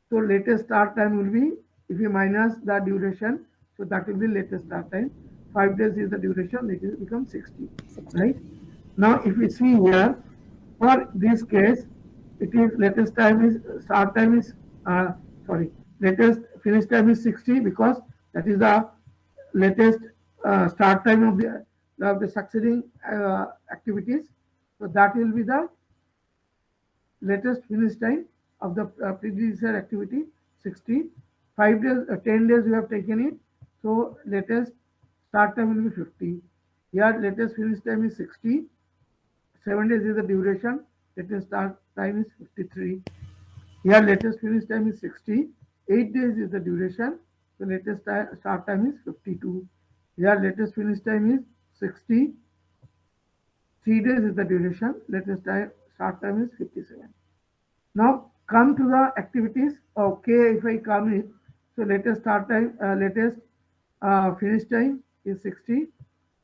So latest start time will be if you minus the duration, so that will be latest start time. 5 days is the duration, it will become 60, 60. right? Now, if we see here, for this case, it is latest time is start time is sorry, latest finish time is 60 because that is the latest start time of the succeeding activities. So that will be the latest finish time of the predecessor activity 60. 5 days, 10 days we have taken it. So latest start time will be 50. Here latest finish time is 60. 7 days is the duration. Latest start time is 53. Here latest finish time is 60. 8 days is the duration. So latest start time is 52. Here latest finish time is 60. 3 days is the duration. Latest time start time is 57. Now come to the activities. Okay, if I come in, so latest start time, latest finish time is 60.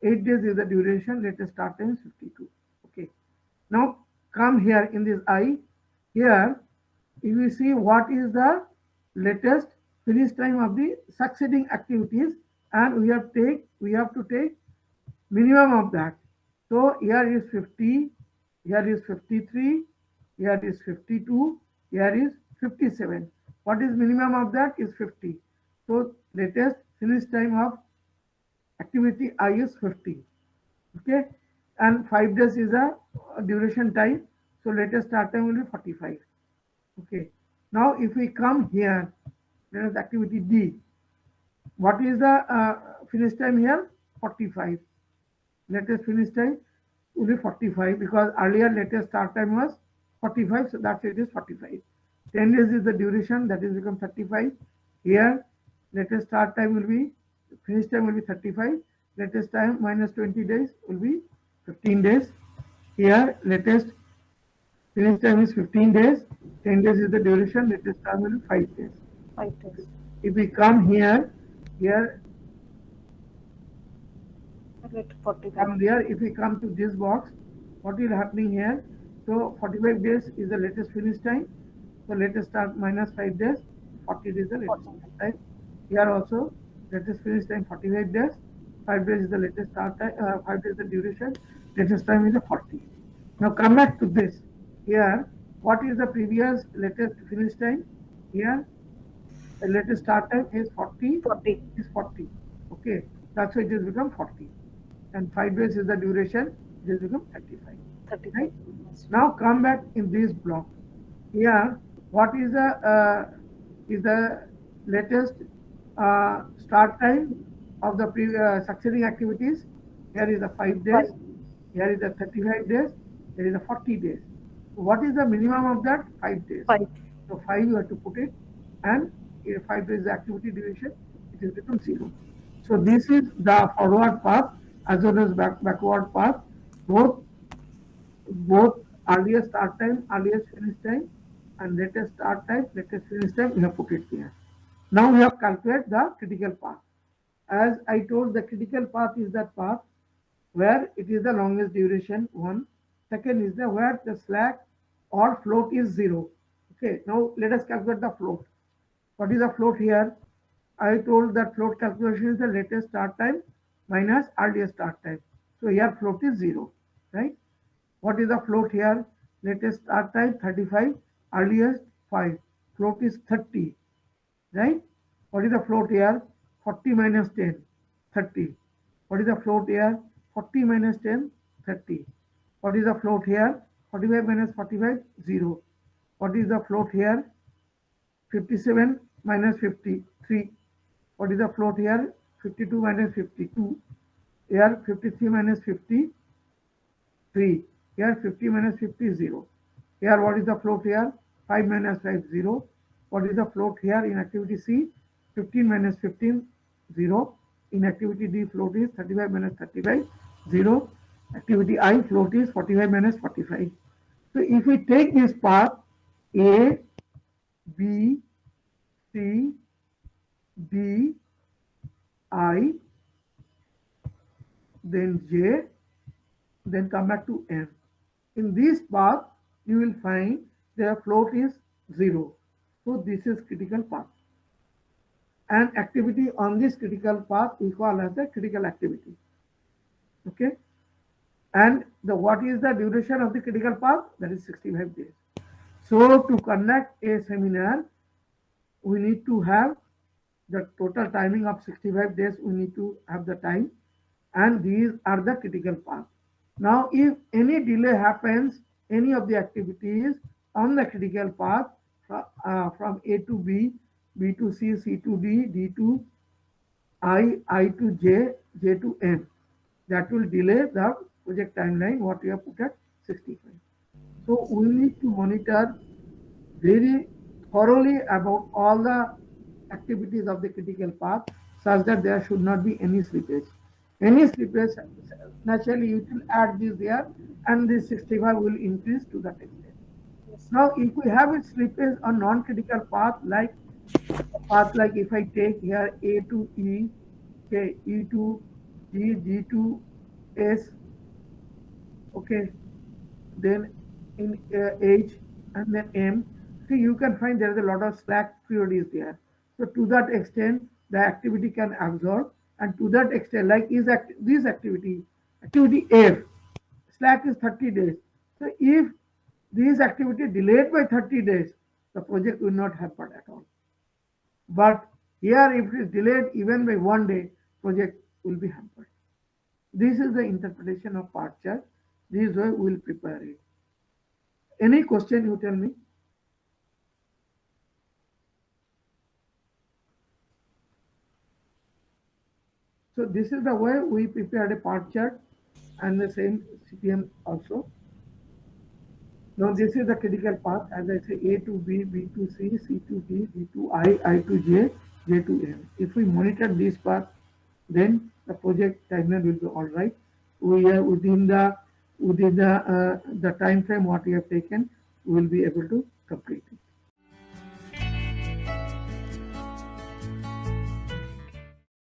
8 days is the duration. Latest start time is 52. Okay. Now come here in this I. Here, if you see what is the latest finish time of the succeeding activities, and we have to take minimum of that. So here is 50, here is 53, here is 52, here is 57. What is minimum of that is 50. So latest finish time of activity I is 50. Okay, and 5 days is a duration time. So latest start time will be 45. Okay, now if we come here, there is activity D. What is the finish time here? 45. Latest finish time will be 45 because earlier latest start time was 45, so that's it is 45. 10 days is the duration, that is become 35. Here latest start time will be, finish time will be 35. Latest time minus 20 days will be 15 days. Here latest finish time is 15 days. 10 days is the duration, latest time will be 5 days. 5 days. If we come here, here Let 45. from there, if we come to this box, what is happening here? So 45 days is the latest finish time. So latest start minus 5 days, 40 days is the latest finish time. Here also latest finish time 45 days, 5 days is the latest start time, 5 days the duration, latest time is a 40. Now come back to this. Here, what is the previous latest finish time? Here, the latest start time is 40, 40. is 40. Okay, that's why it has become 40. And 5 days is the duration, it has become 35. 35. Right? Now come back in this block. Here, what is the latest start time of the succeeding activities? Here is the 5 days. Here is the 35 days. Here is the 40 days. So what is the minimum of that? 5 days. 5. So 5 you have to put it, and 5 days activity duration, it will become 0. So this is the forward path as well as backward path. Both earliest start time, earliest finish time, and latest start time, latest finish time, we have put it here. Now we have calculated the critical path. As I told, the critical path is that path where it is the longest duration, one. Second is the where the slack or float is 0. Okay, now let us calculate the float. What is the float here? I told that float calculation is the latest start time minus earliest start time. So here float is 0, right? What is the float here? Latest start time 35, earliest 5. Float is 30, right? What is the float here? 40 minus 10, 30. What is the float here? 40 minus 10, 30. What is the float here? 45 minus 45, 0. What is the float here? 57 minus 53. What is the float here? 52 minus 52. Here 53 minus 50, 3. Here 50 minus 50 is 0. Here what is the float here? 5 minus 5, 0. What is the float here in activity C? 15 minus 15, 0. In activity D, float is 35 minus 35, 0. Activity I, float is 45 minus 45. So if we take this path A, B, C, D, I, then J, then come back to N. In this path, you will find their float is 0. So this is critical path. And activity on this critical path we call as the critical activity. Okay. And what is the duration of the critical path? That is 65 days. So to conduct a seminar, we need to have the total timing of 65 days. We need to have the time, and these are the critical path. Now, if any delay happens, any of the activities on the critical path from A to B, B to C, C to D, D to I to J, J to N, that will delay the project timeline what we have put at 65. So we need to monitor very thoroughly about all the activities of the critical path such that there should not be any slippage. Any slippage, naturally it will add this there, and this 65 will increase to that extent. Yes. Now, if we have a slippage on non-critical path, like if I take here A to E, okay, E to G, G to S, okay, then in H and then M. See, you can find there is a lot of slack period is there. So to that extent, the activity can absorb, and to that extent, like this activity F, slack is 30 days. So if this activity delayed by 30 days, the project will not happen at all. But here, if it is delayed even by 1 day, project will be hampered. This is the interpretation of part chart. This way we will prepare it. Any question you tell me? So this is the way we prepared a part chart and the same CPM also. Now this is the critical path, as I say, A to B, B to C, C to D, D to I to J, J to M. If we monitor this path, then the project timeline will be all right. We are within the time frame what we have taken, we will be able to complete it.